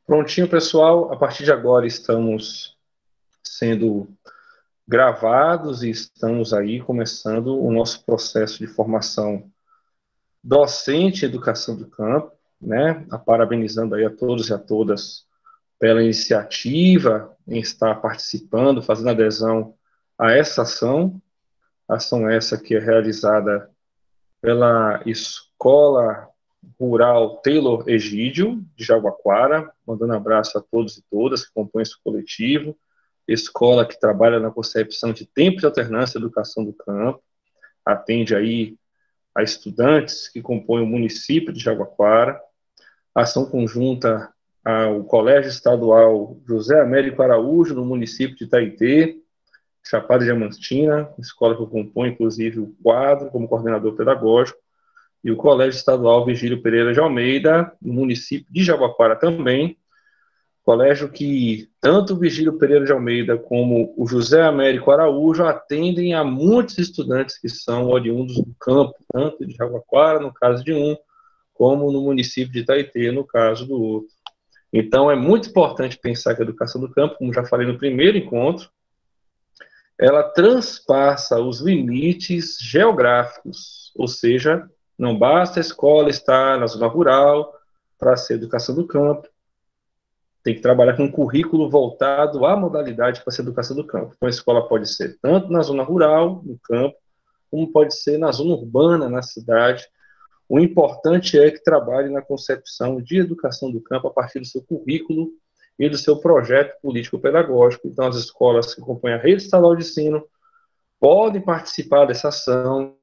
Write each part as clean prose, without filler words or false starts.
Prontinho, pessoal. A partir de agora estamos sendo gravados e estamos aí começando o nosso processo de formação docente em educação do campo, né? Parabenizando aí a todos e a todas pela iniciativa em estar participando, fazendo adesão a essa ação essa que é realizada pela Escola Rural Taylor Egídio, de Jaguaquara, mandando abraço a todos e todas que compõem esse coletivo, escola que trabalha na concepção de tempo de alternância e educação do campo, atende aí a estudantes que compõem o município de Jaguaquara, ação conjunta ao Colégio Estadual José Américo Araújo, no município de Itaitê, Chapada Diamantina, escola que eu componho, inclusive, o quadro como coordenador pedagógico, e o Colégio Estadual Virgílio Pereira de Almeida, no município de Jabaquara também, colégio que tanto o Virgílio Pereira de Almeida como o José Américo Araújo atendem a muitos estudantes que são oriundos do campo, tanto de Jabaquara, no caso de um, como no município de Itaitê, no caso do outro. Então, é muito importante pensar que a educação do campo, como já falei no primeiro encontro, ela transpassa os limites geográficos, ou seja, não basta a escola estar na zona rural para ser educação do campo, tem que trabalhar com um currículo voltado à modalidade para ser educação do campo. Então, a escola pode ser tanto na zona rural, no campo, como pode ser na zona urbana, na cidade. O importante é que trabalhe na concepção de educação do campo a partir do seu currículo e do seu projeto político-pedagógico. Então, as escolas que compõem a rede estadual de ensino podem participar dessa ação.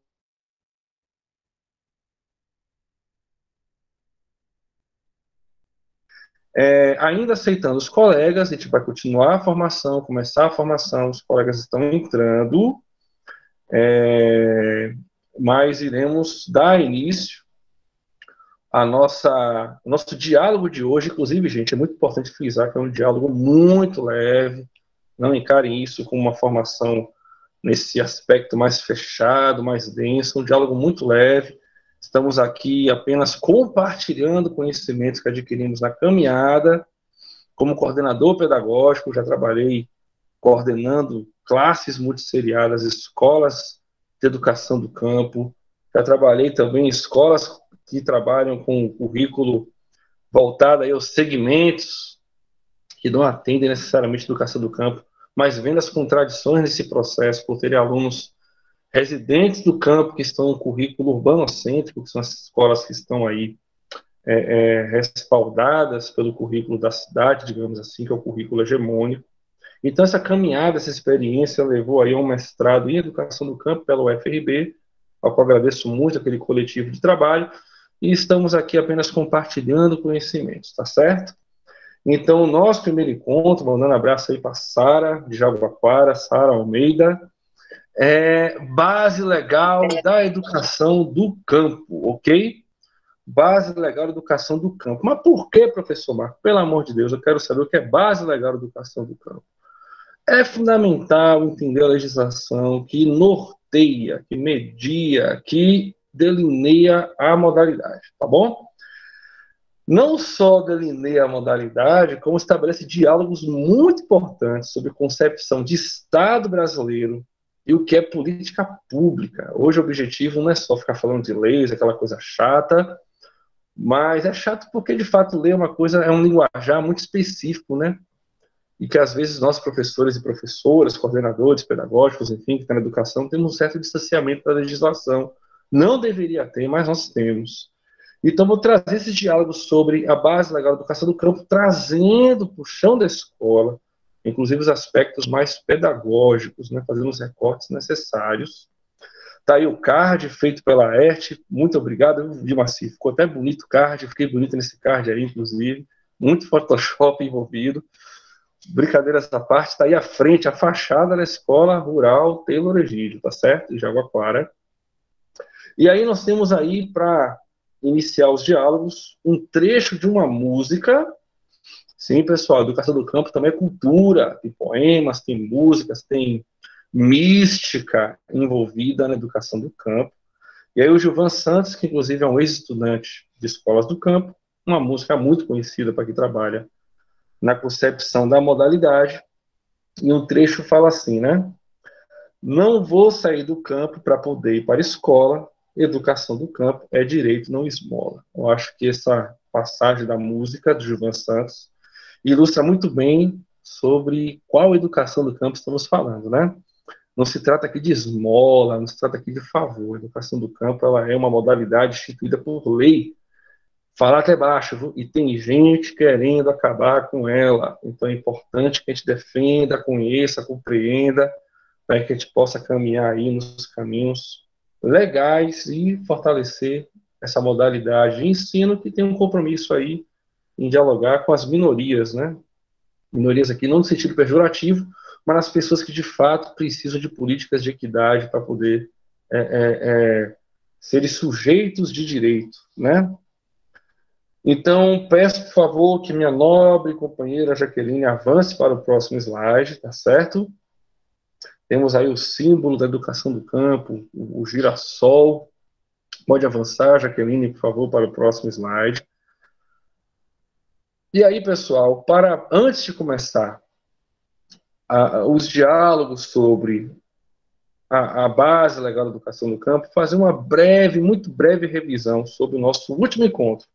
Ainda aceitando os colegas, a gente vai continuar a formação, começar a formação, os colegas estão entrando, mas iremos dar início a o nosso diálogo de hoje. Inclusive, gente, é muito importante frisar que é um diálogo muito leve, não encarem isso como uma formação nesse aspecto mais fechado, mais denso, um diálogo muito leve. Estamos aqui apenas compartilhando conhecimentos que adquirimos na caminhada. Como coordenador pedagógico, já trabalhei coordenando classes multisseriadas, escolas de educação do campo, já trabalhei também em escolas que trabalham com currículo voltado aí aos segmentos que não atendem necessariamente a educação do campo, mas vendo as contradições nesse processo, por ter alunos residentes do campo que estão no currículo urbanocêntrico, que são as escolas que estão aí respaldadas pelo currículo da cidade, digamos assim, que é o currículo hegemônico. Então, essa caminhada, essa experiência levou aí a um mestrado em Educação do Campo pela UFRB, ao qual agradeço muito aquele coletivo de trabalho, e estamos aqui apenas compartilhando conhecimentos, tá certo? Então, o nosso primeiro encontro, mandando um abraço aí para Sara, de Jaguaquara, Sara Almeida, base legal da educação do campo, ok? Base legal da educação do campo. Mas por que, professor Marco? Pelo amor de Deus, eu quero saber o que é base legal da educação do campo. É fundamental entender a legislação que norteia, que media, que delineia a modalidade, tá bom? Não só delineia a modalidade, como estabelece diálogos muito importantes sobre concepção de Estado brasileiro e o que é política pública. Hoje o objetivo não é só ficar falando de leis, aquela coisa chata, mas é chato porque, de fato, ler uma coisa é um linguajar muito específico, né? E que, às vezes, nós, professores e professoras, coordenadores pedagógicos, enfim, que estão na educação, temos um certo distanciamento da legislação. Não deveria ter, mas nós temos. Então, vou trazer esse diálogo sobre a base legal da educação do campo, trazendo para o chão da escola, inclusive os aspectos mais pedagógicos, né, fazendo os recortes necessários. Está aí o card feito pela Laerte, muito obrigado, Dimaci, ficou até bonito o card, fiquei bonito nesse card aí, inclusive, muito Photoshop envolvido. Brincadeiras à parte, está aí à frente, a fachada da Escola Rural Taylor Egídio, tá certo? Jaguaquara. E aí nós temos aí, para iniciar os diálogos, um trecho de uma música. Sim, pessoal, a educação do campo também é cultura, tem poemas, tem músicas, tem mística envolvida na educação do campo. E aí o Gilvan Santos, que inclusive é um ex-estudante de escolas do campo, uma música muito conhecida para quem trabalha na concepção da modalidade, e um trecho fala assim, né? Não vou sair do campo para poder ir para a escola, educação do campo é direito, não esmola. Eu acho que essa passagem da música do Gilvan Santos ilustra muito bem sobre qual educação do campo estamos falando, né? Não se trata aqui de esmola, não se trata aqui de favor. A educação do campo, ela é uma modalidade instituída por lei. Falar até baixo, viu? E tem gente querendo acabar com ela. Então é importante que a gente defenda, conheça, compreenda, para que a gente possa caminhar aí nos caminhos legais e fortalecer essa modalidade de ensino que tem um compromisso aí em dialogar com as minorias, né? Minorias aqui não no sentido pejorativo, mas as pessoas que de fato precisam de políticas de equidade para poder serem sujeitos de direito, né? Então, peço, por favor, que minha nobre companheira Jaqueline avance para o próximo slide, tá certo? Temos aí o símbolo da educação do campo, o girassol. Pode avançar, Jaqueline, por favor, para o próximo slide. E aí, pessoal, antes de começar os diálogos sobre a base legal da educação do campo, fazer uma breve, muito breve revisão sobre o nosso último encontro,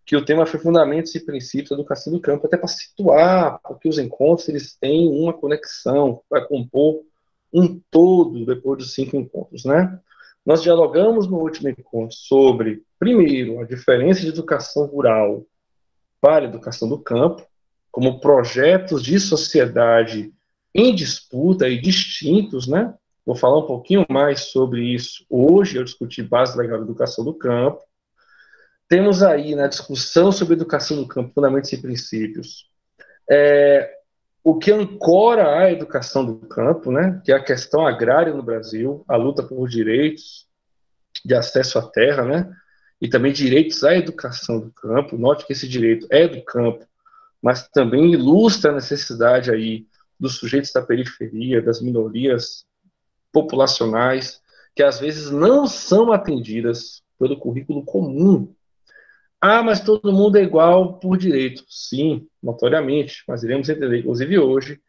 que o tema foi Fundamentos e Princípios da Educação do Campo, até para situar, porque os encontros eles têm uma conexão, vai compor um todo depois dos 5 encontros, né? Nós dialogamos no último encontro sobre, primeiro, a diferença de educação rural para a educação do campo, como projetos de sociedade em disputa e distintos, né? Vou falar um pouquinho mais sobre isso hoje, eu discuti base legal da educação do campo. Temos aí na discussão sobre educação do campo, fundamentos e princípios, o que ancora a educação do campo, né, que é a questão agrária no Brasil, a luta por direitos de acesso à terra, né, e também direitos à educação do campo. Note que esse direito é do campo, mas também ilustra a necessidade aí dos sujeitos da periferia, das minorias populacionais, que às vezes não são atendidas pelo currículo comum. Ah, mas todo mundo é igual por direito. Sim, notoriamente, mas iremos entender, inclusive hoje,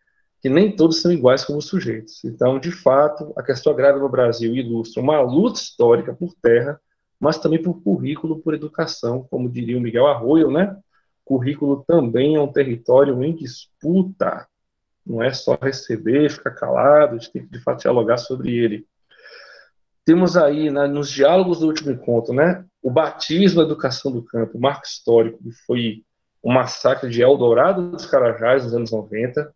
que nem todos são iguais como sujeitos. Então, de fato, a questão agrária no Brasil ilustra uma luta histórica por terra, mas também por currículo, por educação, como diria o Miguel Arroyo, né? Currículo também é um território em disputa. Não é só receber, ficar calado, a gente tem que, de fato, dialogar sobre ele. Temos aí, nos diálogos do último encontro, né, o batismo da educação do campo, o marco histórico, que foi o massacre de Eldorado dos Carajás nos anos 90,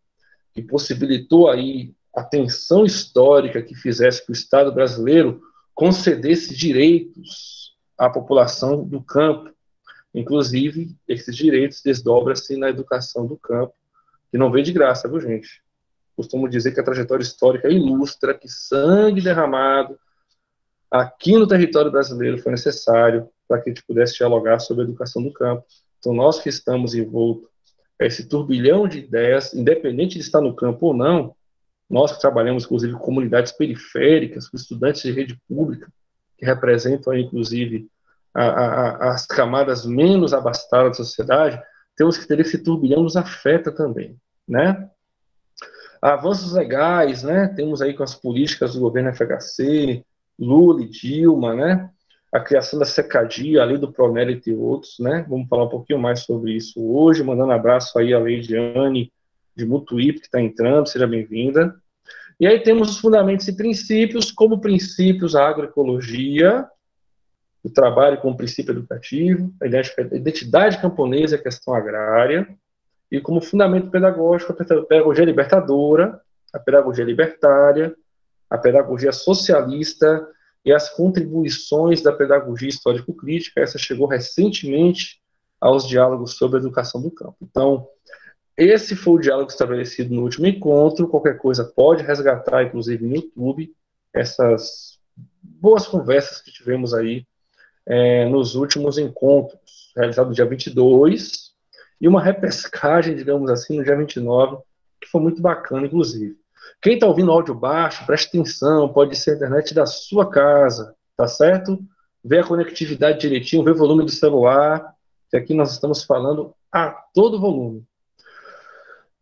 que possibilitou aí a tensão histórica que fizesse que o Estado brasileiro concedesse direitos à população do campo. Inclusive, esses direitos desdobram-se na educação do campo, que não vem de graça, viu, gente? Costumo dizer que a trajetória histórica ilustra que sangue derramado aqui no território brasileiro foi necessário para que a gente pudesse dialogar sobre a educação do campo. Então, nós que estamos envoltos a esse turbilhão de ideias, independente de estar no campo ou não, nós que trabalhamos, inclusive, com comunidades periféricas, com estudantes de rede pública, que representam, inclusive, as camadas menos abastadas da sociedade, temos que ter esse turbilhão nos afeta também, né? Avanços legais, né? Temos aí com as políticas do governo FHC, Lula e Dilma, né? A criação da Secadia, a lei do Pronélito e outros, né? Vamos falar um pouquinho mais sobre isso hoje, mandando abraço aí a Leidiane de Mutuípe, que está entrando, seja bem-vinda. E aí temos os fundamentos e princípios, como princípios a agroecologia, o trabalho como princípio educativo, a identidade camponesa e a questão agrária, e como fundamento pedagógico, a pedagogia libertadora, a pedagogia libertária, a pedagogia socialista e as contribuições da pedagogia histórico-crítica. Essa chegou recentemente aos diálogos sobre a educação do campo. Então, esse foi o diálogo estabelecido no último encontro. Qualquer coisa pode resgatar, inclusive no YouTube, essas boas conversas que tivemos aí nos últimos encontros, realizados no dia 22, e uma repescagem, digamos assim, no dia 29, que foi muito bacana, inclusive. Quem está ouvindo áudio baixo, preste atenção, pode ser a internet da sua casa, tá certo? Vê a conectividade direitinho, vê o volume do celular, que aqui nós estamos falando a todo volume.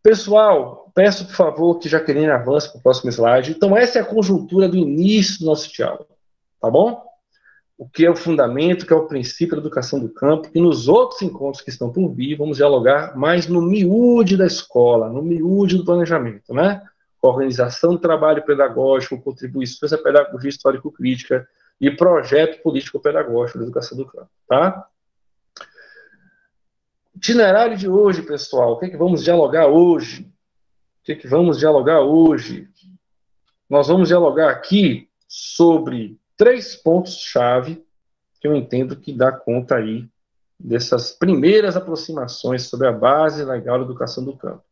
Pessoal, peço, por favor, que Jaqueline avance para o próximo slide. Então, essa é a conjuntura do início do nosso diálogo, tá bom? O que é o fundamento, o que é o princípio da educação do campo, e nos outros encontros que estão por vir, vamos dialogar mais no miúde da escola, no miúde do planejamento, né? Organização do trabalho pedagógico, contribuições à pedagogia histórico-crítica e projeto político-pedagógico da educação do campo, tá? Itinerário de hoje, pessoal, o que é que vamos dialogar hoje? O que é que vamos dialogar hoje? Nós vamos dialogar aqui sobre 3 pontos-chave que eu entendo que dá conta aí dessas primeiras aproximações sobre a base legal da educação do campo.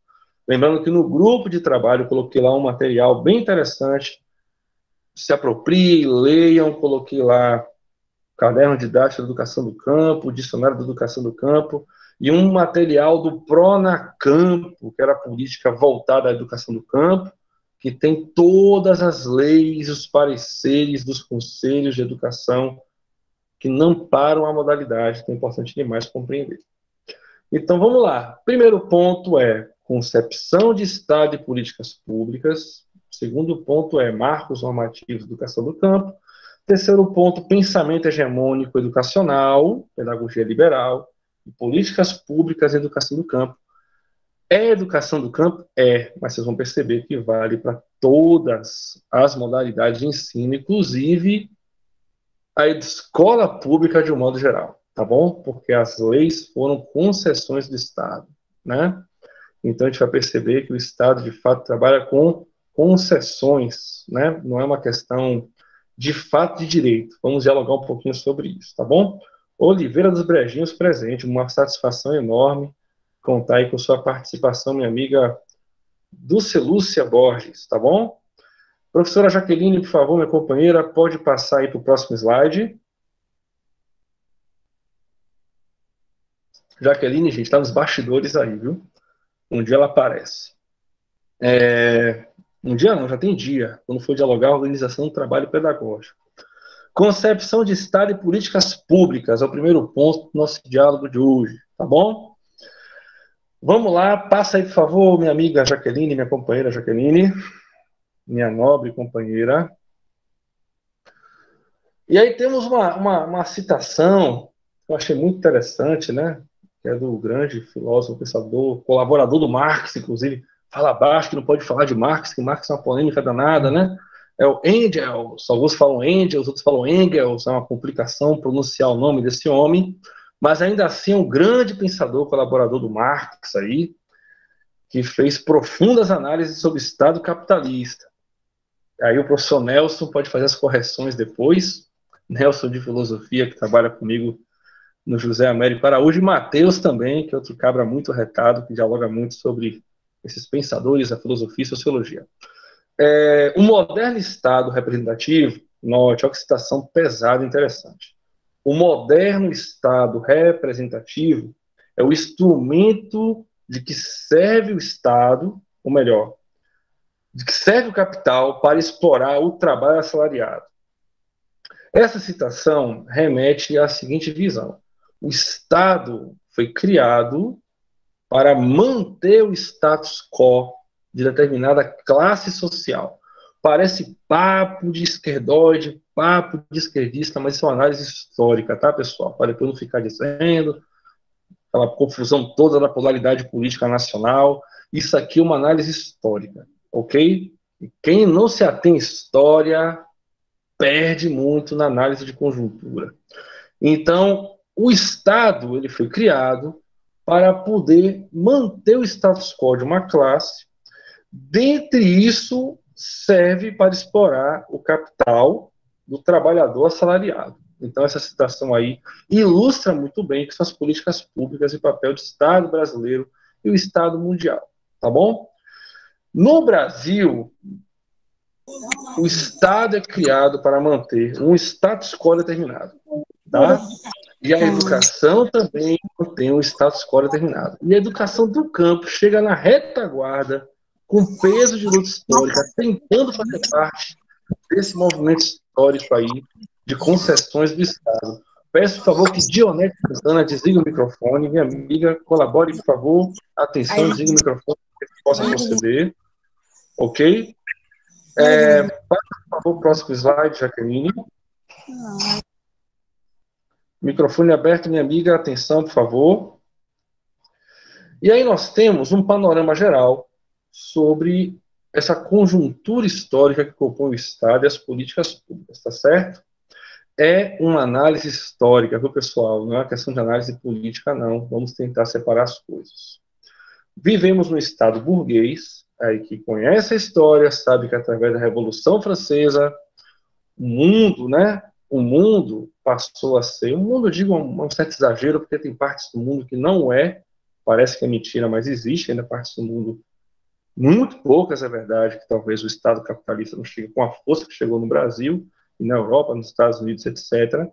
Lembrando que no grupo de trabalho eu coloquei lá um material bem interessante, se apropriem, leiam, coloquei lá o caderno didático da educação do campo, o dicionário da educação do campo, e um material do Pronacampo, que era a política voltada à educação do campo, que tem todas as leis, os pareceres dos conselhos de educação que não param a modalidade, que é importante demais compreender. Então, vamos lá. Primeiro ponto é concepção de Estado e políticas públicas. Segundo ponto é marcos normativos de educação do campo. Terceiro ponto, pensamento hegemônico educacional, pedagogia liberal, e políticas públicas em educação do campo. É educação do campo? É, mas vocês vão perceber que vale para todas as modalidades de ensino, inclusive a escola pública de um modo geral, tá bom? Porque as leis foram concessões do Estado, né? Então a gente vai perceber que o Estado, de fato, trabalha com concessões, né? Não é uma questão de fato de direito. Vamos dialogar um pouquinho sobre isso, tá bom? Oliveira dos Brejinhos presente, uma satisfação enorme contar aí com sua participação, minha amiga Dulcelúcia Borges, tá bom? Professora Jaqueline, por favor, minha companheira, pode passar aí para o próximo slide. Jaqueline, gente, está nos bastidores aí, viu? Um dia ela aparece. Um dia não, já tem dia, quando for dialogar a organização do trabalho pedagógico. Concepção de Estado e políticas públicas é o primeiro ponto do nosso diálogo de hoje, tá bom? Vamos lá, passa aí, por favor, minha amiga Jaqueline, minha companheira Jaqueline, minha nobre companheira. E aí temos uma citação que eu achei muito interessante, né? Que é do grande filósofo, pensador, colaborador do Marx, inclusive, fala abaixo que não pode falar de Marx, que Marx é uma polêmica danada, né? É o Engels, alguns falam Engels, outros falam Engels, é uma complicação pronunciar o nome desse homem, mas ainda assim é um grande pensador, colaborador do Marx aí, que fez profundas análises sobre o Estado capitalista. Aí o professor Nelson pode fazer as correções depois, Nelson de Filosofia, que trabalha comigo no José Américo Araújo, e Matheus também, que é outro cabra muito retado, que dialoga muito sobre esses pensadores da filosofia e sociologia. O moderno Estado representativo, note, olha que citação pesada e interessante. O moderno Estado representativo é o instrumento de que serve o Estado, ou melhor, de que serve o capital para explorar o trabalho assalariado. Essa citação remete à seguinte visão: o Estado foi criado para manter o status quo de determinada classe social. Parece papo de esquerdoide, papo de esquerdista, mas isso é uma análise histórica, tá, pessoal? Para depois não ficar dizendo aquela confusão toda da polaridade política nacional. Isso aqui é uma análise histórica, ok? E quem não se atém à história perde muito na análise de conjuntura. Então, o Estado ele foi criado para poder manter o status quo de uma classe. Dentre isso, serve para explorar o capital do trabalhador assalariado. Então, essa citação aí ilustra muito bem que são as políticas públicas e papel do Estado brasileiro e o Estado mundial, tá bom? No Brasil, o Estado é criado para manter um status quo determinado, tá? E a educação também tem um status quo determinado. E a educação do campo chega na retaguarda, com peso de luta histórica, tentando fazer parte desse movimento histórico aí de concessões do Estado. Peço, por favor, que Dionete Santana desligue o microfone. Minha amiga, colabore, por favor. Atenção, desligue o microfone para que possa proceder. Ok? Passa, por favor, o próximo slide, Jaqueline. Microfone aberto, minha amiga. Atenção, por favor. E aí nós temos um panorama geral sobre essa conjuntura histórica que compõe o Estado e as políticas públicas, tá certo? É uma análise histórica, viu, pessoal? Não é uma questão de análise política, não. Vamos tentar separar as coisas. Vivemos num Estado burguês, aí que conhece a história, sabe que através da Revolução Francesa, o mundo, né? O mundo passou a ser, o mundo, eu digo um certo exagero, porque tem partes do mundo que não é, parece que é mentira, mas existe ainda partes do mundo, muito poucas, é verdade, que talvez o Estado capitalista não chegue com a força que chegou no Brasil, e na Europa, nos Estados Unidos, etc.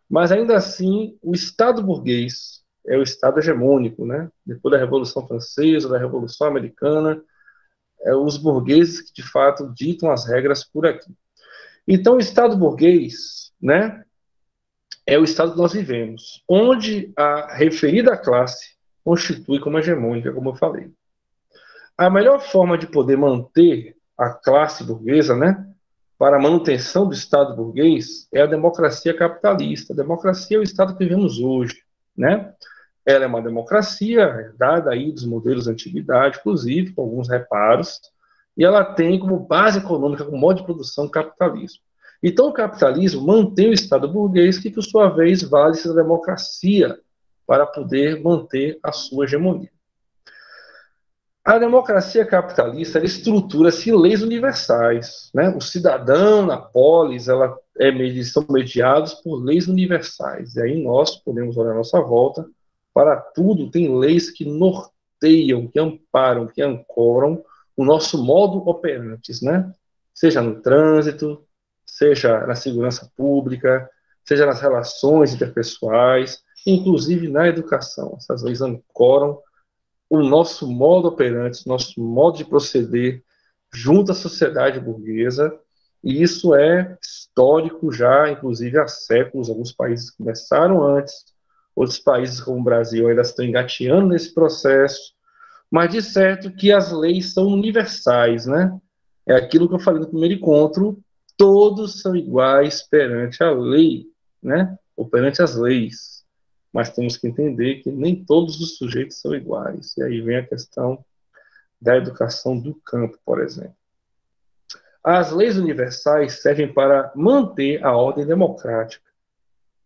Mas ainda assim, o Estado burguês é o Estado hegemônico, né? Depois da Revolução Francesa, da Revolução Americana, os burgueses que de fato ditam as regras por aqui. Então, o Estado burguês, né, é o Estado que nós vivemos, onde a referida classe constitui como hegemônica, como eu falei. A melhor forma de poder manter a classe burguesa, né, para a manutenção do Estado burguês é a democracia capitalista. A democracia é o Estado que vivemos hoje, né? Ela é uma democracia herdada aí dos modelos da antiguidade, inclusive com alguns reparos, e ela tem como base econômica, como modo de produção, o capitalismo. Então, o capitalismo mantém o Estado burguês, que, por sua vez, vale-se da democracia para poder manter a sua hegemonia. A democracia capitalista estrutura-se em leis universais, né? O cidadão na polis, eles são mediados por leis universais. E aí nós podemos olhar à nossa volta, para tudo tem leis que norteiam, que amparam, que ancoram o nosso modo operantes, né? Seja no trânsito, seja na segurança pública, seja nas relações interpessoais, inclusive na educação. Essas leis ancoram o nosso modo operante, nosso modo de proceder junto à sociedade burguesa, e isso é histórico já, inclusive há séculos. Alguns países começaram antes, outros países como o Brasil ainda estão engateando nesse processo, mas de certo que as leis são universais, né? É aquilo que eu falei no primeiro encontro, todos são iguais perante a lei, né? Ou perante as leis. Mas temos que entender que nem todos os sujeitos são iguais. E aí vem a questão da educação do campo, por exemplo. As leis universais servem para manter a ordem democrática.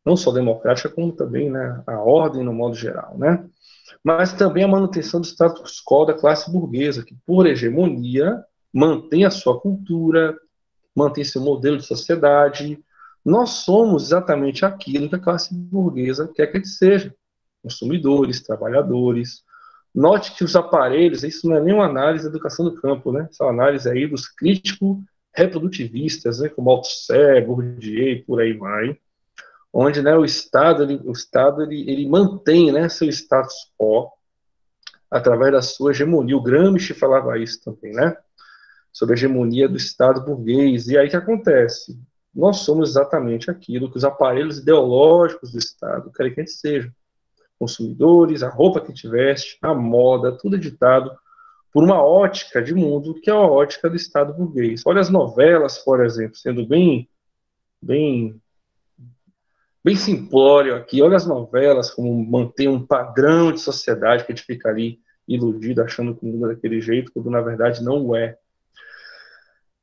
Não só democrática, como também, né, a ordem no modo geral, né? Mas também a manutenção do status quo da classe burguesa, que, por hegemonia, mantém a sua cultura, mantém seu modelo de sociedade. Nós somos exatamente aquilo que a classe burguesa quer que a gente seja: consumidores, trabalhadores. Note que os aparelhos, isso não é nenhuma análise da educação do campo, né? São análise aí dos críticos reprodutivistas, né? Como Althusser, Bourdieu, por aí vai, onde, né, o Estado ele mantém, né, seu status quo através da sua hegemonia. O Gramsci falava isso também, né? Sobre a hegemonia do Estado burguês. E aí o que acontece? Nós somos exatamente aquilo que os aparelhos ideológicos do Estado querem que a gente seja. Consumidores, a roupa que a gente veste, a moda, tudo é ditado por uma ótica de mundo que é a ótica do Estado burguês. Olha as novelas, por exemplo, sendo bem, bem simplório aqui. Olha as novelas como mantém um padrão de sociedade que a gente fica ali iludido, achando que o mundo é daquele jeito, quando na verdade não o é.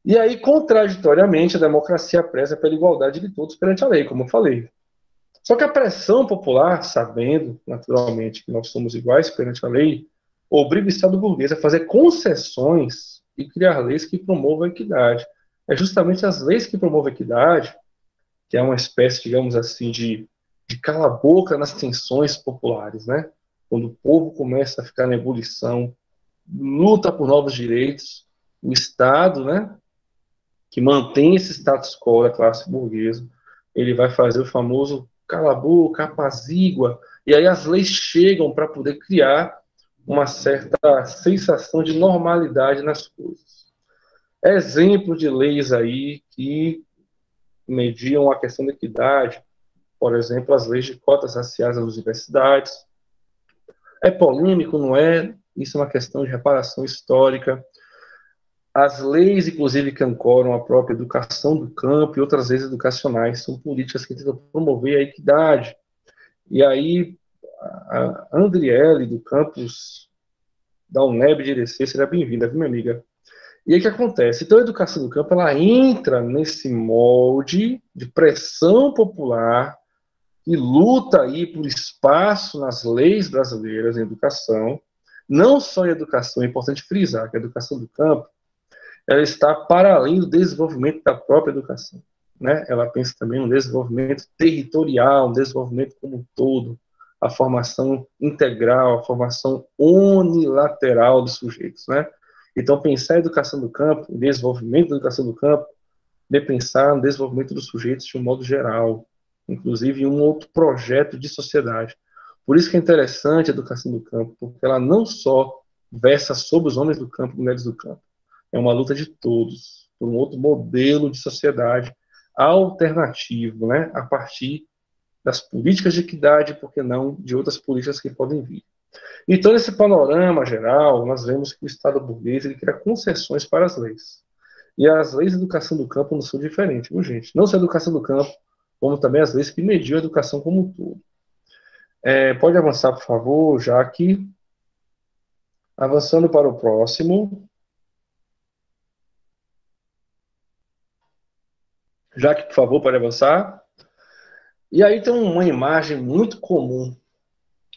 E aí, contraditoriamente, a democracia preza pela igualdade de todos perante a lei, como eu falei. Só que a pressão popular, sabendo naturalmente que nós somos iguais perante a lei, obriga o Estado burguês a fazer concessões e criar leis que promovam a equidade. É justamente as leis que promovam a equidade, que é uma espécie, digamos assim, de cala-boca nas tensões populares, né? Quando o povo começa a ficar na ebulição, luta por novos direitos, o Estado, né, que mantém esse status quo da classe burguesa, ele vai fazer o famoso cala a boca, apazigua, e aí as leis chegam para poder criar uma certa sensação de normalidade nas coisas. Exemplo de leis aí que mediam a questão da equidade, por exemplo, as leis de cotas raciais nas universidades. É polêmico, não é? Isso é uma questão de reparação histórica. As leis, inclusive, que ancoram a própria educação do campo e outras leis educacionais são políticas que tentam promover a equidade. E aí, a Andriele, do campus da UNEB de Irecê, seja bem-vinda, viu, minha amiga? E aí o que acontece? Então, a educação do campo, ela entra nesse molde de pressão popular e luta aí por espaço nas leis brasileiras em educação. Não só em educação, é importante frisar que a educação do campo, ela está para além do desenvolvimento da própria educação, né? Ela pensa também no desenvolvimento territorial, um desenvolvimento como um todo, a formação integral, a formação unilateral dos sujeitos, né? Então, pensar a educação do campo, o desenvolvimento da educação do campo, de pensar no desenvolvimento dos sujeitos de um modo geral, inclusive em um outro projeto de sociedade. Por isso que é interessante a educação do campo, porque ela não só versa sobre os homens do campo e mulheres do campo, é uma luta de todos, por um outro modelo de sociedade alternativo, né, a partir das políticas de equidade, por que não de outras políticas que podem vir. Então, nesse panorama geral, nós vemos que o Estado burguês ele cria concessões para as leis. E as leis de educação do campo não são diferentes, viu, gente? Não só a educação do campo, como também as leis que mediam a educação como um todo. Pode avançar, por favor, Jaque. Avançando para o próximo. Jaque, por favor, pode avançar. E aí tem uma imagem muito comum.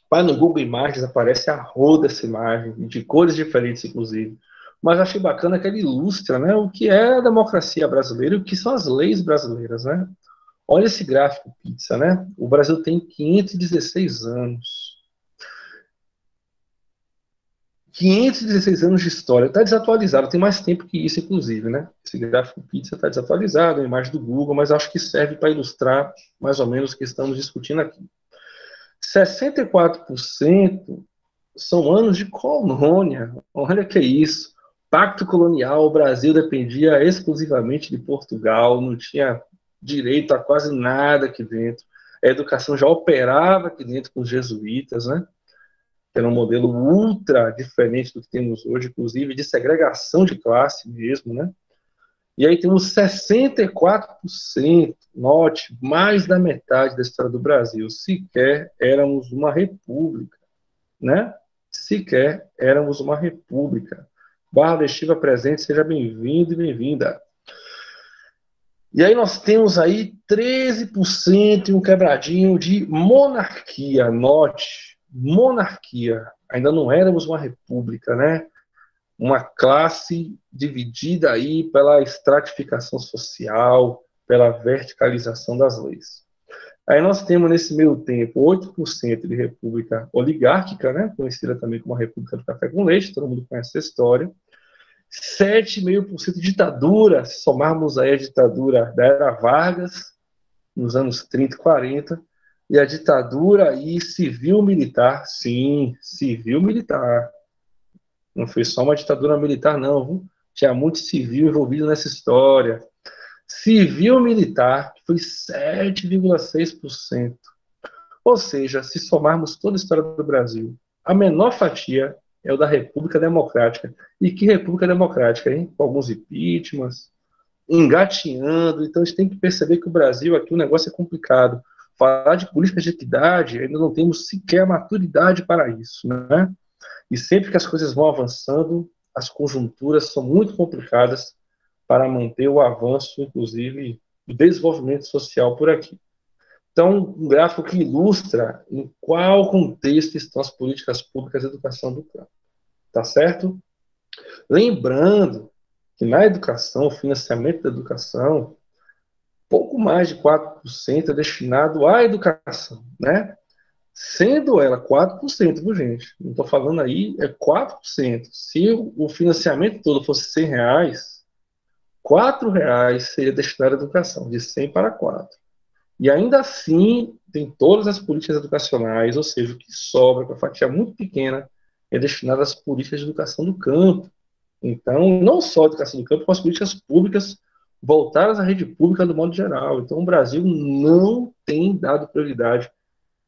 Vai no Google Imagens, aparece a roda essa imagem, de cores diferentes, inclusive. Mas achei bacana que ele ilustra, né, o que é a democracia brasileira e o que são as leis brasileiras, né? Olha esse gráfico, pizza, né? O Brasil tem 516 anos. 516 anos de história. Está desatualizado, tem mais tempo que isso, inclusive, né? Esse gráfico pizza está desatualizado, a imagem do Google, mas acho que serve para ilustrar mais ou menos o que estamos discutindo aqui. 64% são anos de colônia. Olha que é isso. Pacto colonial, o Brasil dependia exclusivamente de Portugal, não tinha direito a quase nada aqui dentro. A educação já operava aqui dentro com os jesuítas, né? Que era um modelo ultra diferente do que temos hoje, inclusive de segregação de classe mesmo, né? E aí temos 64%, note, mais da metade da história do Brasil, sequer éramos uma república, né? Sequer éramos uma república. Barra Lestiva presente, seja bem-vindo e bem-vinda. E aí nós temos aí 13% e um quebradinho de monarquia, note, monarquia. Ainda não éramos uma república, né? Uma classe dividida aí pela estratificação social, pela verticalização das leis. Aí nós temos nesse meio tempo 8% de república oligárquica, né, conhecida também como a República do Café com Leite, todo mundo conhece essa história. 7,5% de ditadura, se somarmos aí a ditadura da Era Vargas, nos anos 30 e 40, e a ditadura aí civil-militar, sim, civil-militar. Não foi só uma ditadura militar, não, viu? Tinha muito civil envolvido nessa história. Civil-militar, que foi 7,6%. Ou seja, se somarmos toda a história do Brasil, a menor fatia é o da República Democrática. E que República Democrática, hein? Com alguns impeachments, engatinhando. Então a gente tem que perceber que o Brasil, aqui o negócio é complicado. Falar de políticas de equidade, ainda não temos sequer maturidade para isso, né? E sempre que as coisas vão avançando, as conjunturas são muito complicadas para manter o avanço, inclusive, do desenvolvimento social por aqui. Então, um gráfico que ilustra em qual contexto estão as políticas públicas de educação do campo. Tá certo? Lembrando que na educação, o financiamento da educação, pouco mais de 4% é destinado à educação, né? Sendo ela 4%, viu, gente? Não estou falando aí, é 4%. Se o financiamento todo fosse R$ 100, R$ 4 seria destinado à educação, de 100 para 4. E ainda assim, tem todas as políticas educacionais, ou seja, o que sobra, com a fatia muito pequena, é destinado às políticas de educação do campo. Então, não só a educação do campo, como as políticas públicas voltadas à rede pública do modo geral. Então, o Brasil não tem dado prioridade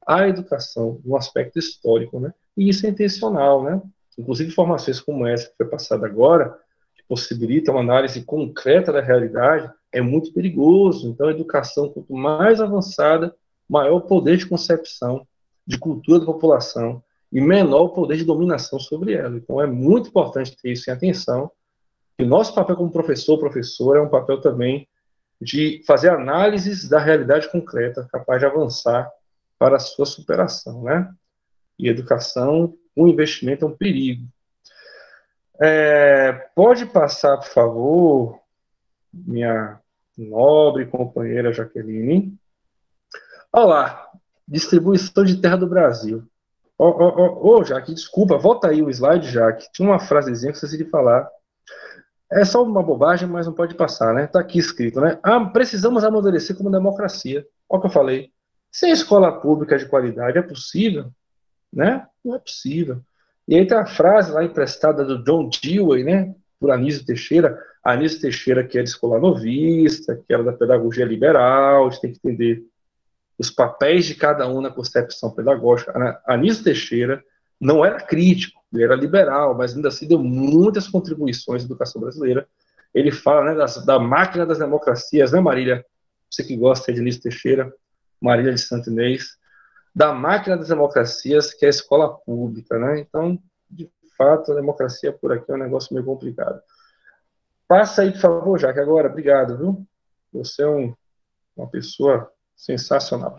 à educação no aspecto histórico, né? E isso é intencional, né? Inclusive, informações como essa que foi passada agora, que possibilitam uma análise concreta da realidade, é muito perigoso. Então, a educação, quanto mais avançada, maior o poder de concepção, de cultura da população, e menor o poder de dominação sobre ela. Então, é muito importante ter isso em atenção. E nosso papel como professor, professora, é um papel também de fazer análises da realidade concreta, capaz de avançar para a sua superação, né? E educação, o investimento é um perigo. Pode passar, por favor, minha nobre companheira Jaqueline. Olá, distribuição de terra do Brasil. Jaque, desculpa, volta aí o slide, Jaque. Tinha uma frasezinha que você esqueci de falar. É só uma bobagem, mas não pode passar, né? Está aqui escrito, né? Precisamos amadurecer como democracia. Olha o que eu falei. Sem escola pública de qualidade é possível, né? Não é possível. E aí tem a frase lá emprestada do John Dewey, né? Por Anísio Teixeira. Anísio Teixeira, que é de escola novista, que era da pedagogia liberal, a gente tem que entender os papéis de cada um na concepção pedagógica. Anísio Teixeira não era crítico, ele era liberal, mas ainda assim deu muitas contribuições à educação brasileira. Ele fala, né, da máquina das democracias, né, Marília? Você que gosta de Anísio Teixeira, Marília de Santo Inês, da máquina das democracias, que é a escola pública, né? Então, de fato, a democracia por aqui é um negócio meio complicado. Passa aí, por favor, Jaque, agora. Obrigado, viu? Você é uma pessoa sensacional.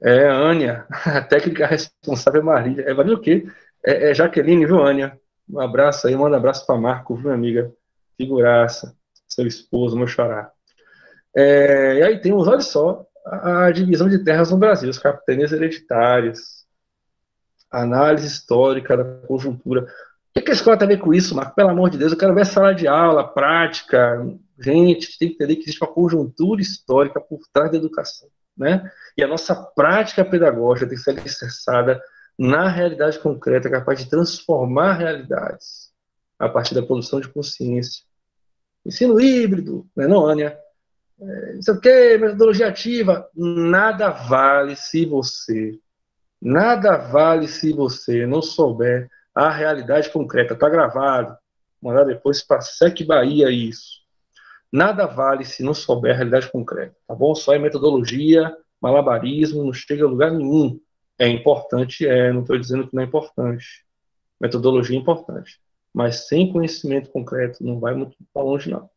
Ania, a técnica responsável é Marília. É Marília o quê? É Jaqueline, viu, Ania? Um abraço aí, manda um abraço para Marco, viu, amiga? Figuraça, seu esposo, meu xará. E aí temos, olha só, a divisão de terras no Brasil, as capitanias hereditárias, a análise histórica da conjuntura. O que a escola tem a ver com isso, Marco? Pelo amor de Deus, eu quero ver sala de aula, prática. Gente, tem que entender que existe uma conjuntura histórica por trás da educação, né? E a nossa prática pedagógica tem que ser alicerçada na realidade concreta, capaz de transformar realidades a partir da produção de consciência. Ensino híbrido, né, não, Ania? Não sei o quê, metodologia ativa. Nada vale se você não souber a realidade concreta. Está gravado. Vou mandar depois para SEC Bahia isso. Nada vale se não souber a realidade concreta, tá bom? Só é metodologia, malabarismo, não chega a lugar nenhum. É importante, não estou dizendo que não é importante. Metodologia é importante. Mas sem conhecimento concreto não vai muito longe, não.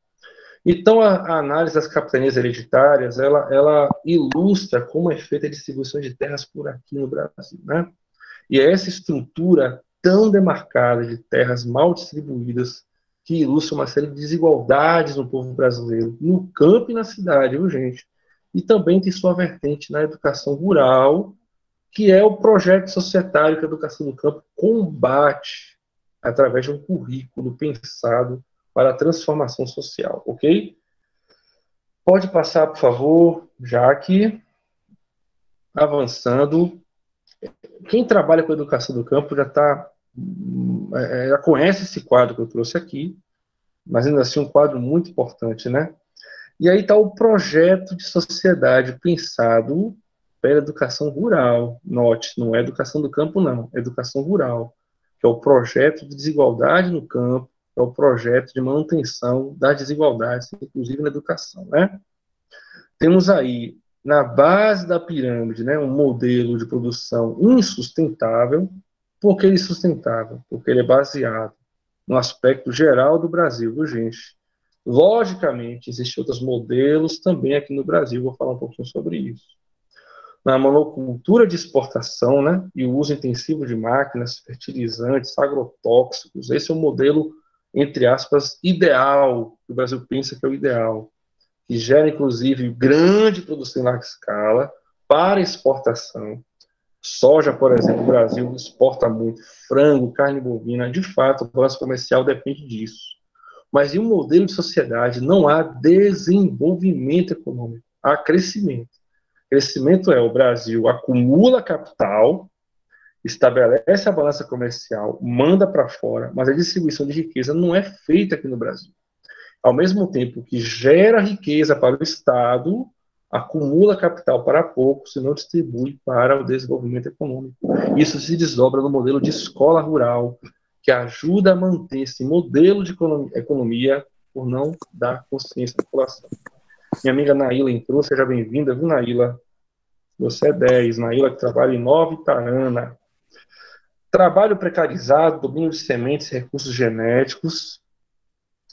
Então, a análise das capitanias hereditárias, ela ilustra como é feita a distribuição de terras por aqui no Brasil, né? E é essa estrutura tão demarcada de terras mal distribuídas que ilustra uma série de desigualdades no povo brasileiro, no campo e na cidade, viu, gente? E também tem sua vertente na educação rural, que é o projeto societário que a educação do campo combate através de um currículo pensado para a transformação social, ok? Pode passar, por favor, Jaque. Avançando. Quem trabalha com a educação do campo já conhece esse quadro que eu trouxe aqui, mas ainda assim um quadro muito importante, né? E aí está o projeto de sociedade pensado pela educação rural. Note, não é educação do campo, não, é educação rural, que é o projeto de desigualdade no campo, é o projeto de manutenção das desigualdades, inclusive na educação, né? Temos aí, na base da pirâmide, né, um modelo de produção insustentável. Por que ele é insustentável? Porque ele é baseado no aspecto geral do Brasil, viu, gente? Logicamente, existem outros modelos também aqui no Brasil, vou falar um pouquinho sobre isso. Na monocultura de exportação, né, e o uso intensivo de máquinas, fertilizantes, agrotóxicos, esse é o modelo, entre aspas, ideal, que o Brasil pensa que é o ideal, que gera, inclusive, grande produção em larga escala para exportação. Soja, por exemplo, o Brasil exporta muito, frango, carne bovina, de fato, o balanço comercial depende disso. Mas em um modelo de sociedade não há desenvolvimento econômico, há crescimento. Crescimento o Brasil acumula capital estabelece a balança comercial, manda para fora, mas a distribuição de riqueza não é feita aqui no Brasil. Ao mesmo tempo que gera riqueza para o Estado, acumula capital para poucos e não distribui para o desenvolvimento econômico. Isso se desdobra no modelo de escola rural, que ajuda a manter esse modelo de economia por não dar consciência à população. Minha amiga Naíla entrou, seja bem-vinda, viu, Naíla? Você é 10, Naíla que trabalha em Nova Itarana. Trabalho precarizado, domínio de sementes e recursos genéticos.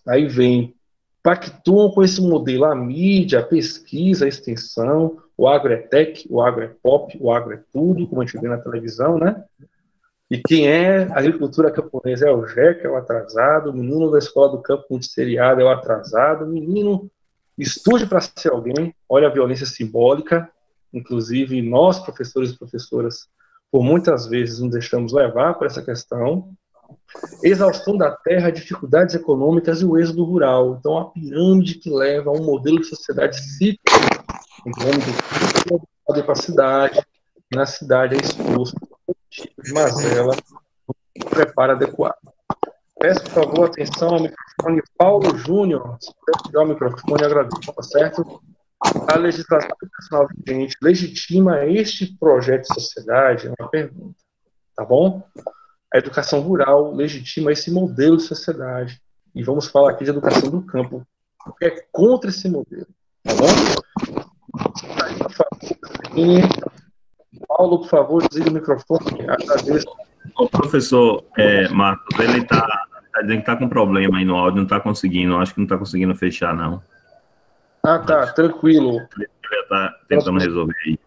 Aí vem, pactuam com esse modelo a mídia, a pesquisa, a extensão, o agro é tech, o agro é pop, o agro é tudo, como a gente vê na televisão, né? E quem é agricultura camponesa é o Jeca, é o atrasado, o menino da escola do campo multisseriado é o atrasado, o menino estude para ser alguém, olha a violência simbólica, inclusive nós, professores e professoras, por muitas vezes nos deixamos levar por essa questão. Exaustão da terra, dificuldades econômicas e o êxodo rural. Então, a pirâmide que leva a um modelo de sociedade cíclica, em que o para a cidade, na cidade é exposto a um tipo de mazela, um preparo adequado. Peço, por favor, atenção ao microfone Paulo Júnior. Se puder tirar o microfone, agradeço, tá certo? A legislação educacional vigente legitima este projeto de sociedade? É uma pergunta, tá bom? A educação rural legitima esse modelo de sociedade. E vamos falar aqui de educação do campo, que é contra esse modelo, tá bom? E, Paulo, por favor, desliga o microfone. Agradeço. O professor Marcos, ele tá dizendo que tá com problema aí no áudio, não tá conseguindo, acho que não tá conseguindo fechar, não. Ah, tá, tranquilo. Ele tá tentando resolver aí.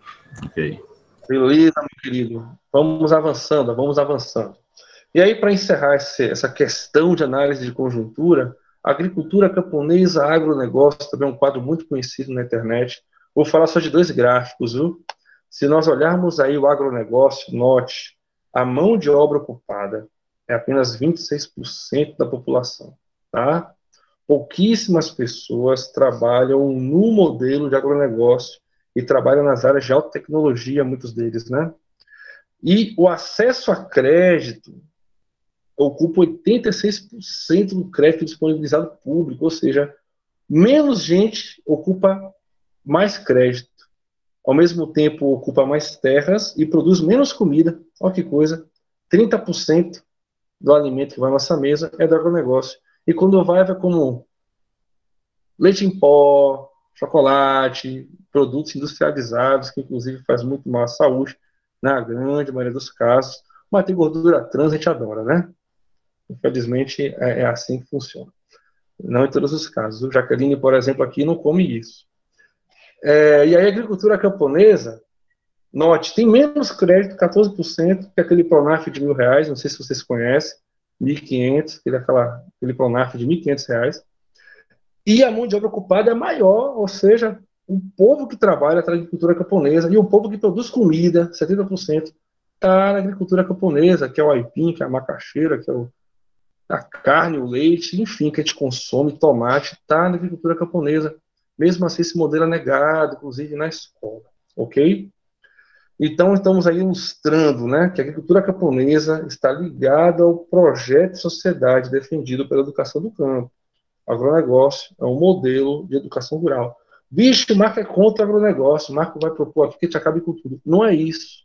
Ok. Beleza, meu querido. Vamos avançando, vamos avançando. E aí, para encerrar essa questão de análise de conjuntura, agricultura camponesa, agronegócio, também é um quadro muito conhecido na internet. Vou falar só de 2 gráficos, viu? Se nós olharmos aí o agronegócio, note, a mão de obra ocupada é apenas 26% da população, tá? Pouquíssimas pessoas trabalham no modelo de agronegócio e trabalham nas áreas de alta tecnologia, muitos deles, né? E o acesso a crédito ocupa 86% do crédito disponibilizado público, ou seja, menos gente ocupa mais crédito. Ao mesmo tempo, ocupa mais terras e produz menos comida. Olha que coisa. 30% do alimento que vai à nossa mesa é do agronegócio. E quando vai como leite em pó, chocolate, produtos industrializados, que inclusive faz muito mal à saúde, na grande maioria dos casos. Mas tem gordura trans, a gente adora, né? Infelizmente, é assim que funciona. Não em todos os casos. O Jaqueline, por exemplo, aqui não come isso. E aí a agricultura camponesa, note, tem menos crédito, 14%, que aquele Pronaf de R$1.000, não sei se vocês conhecem, 1.500, aquele Pronaf de R$1.500. E a mão de obra ocupada é maior, ou seja, o povo que trabalha na agricultura camponesa e o povo que produz comida, 70%, está na agricultura camponesa, que é o aipim, que é a macaxeira, que é a carne, o leite, enfim, que a gente consome, tomate, está na agricultura camponesa. Mesmo assim, esse modelo é negado, inclusive na escola, ok? Então, estamos aí ilustrando, né, que a agricultura camponesa está ligada ao projeto de sociedade defendido pela educação do campo. O agronegócio é um modelo de educação rural. Vixe, o Marco é contra o agronegócio, o Marco vai propor aqui que a gente acabe com tudo. Não é isso.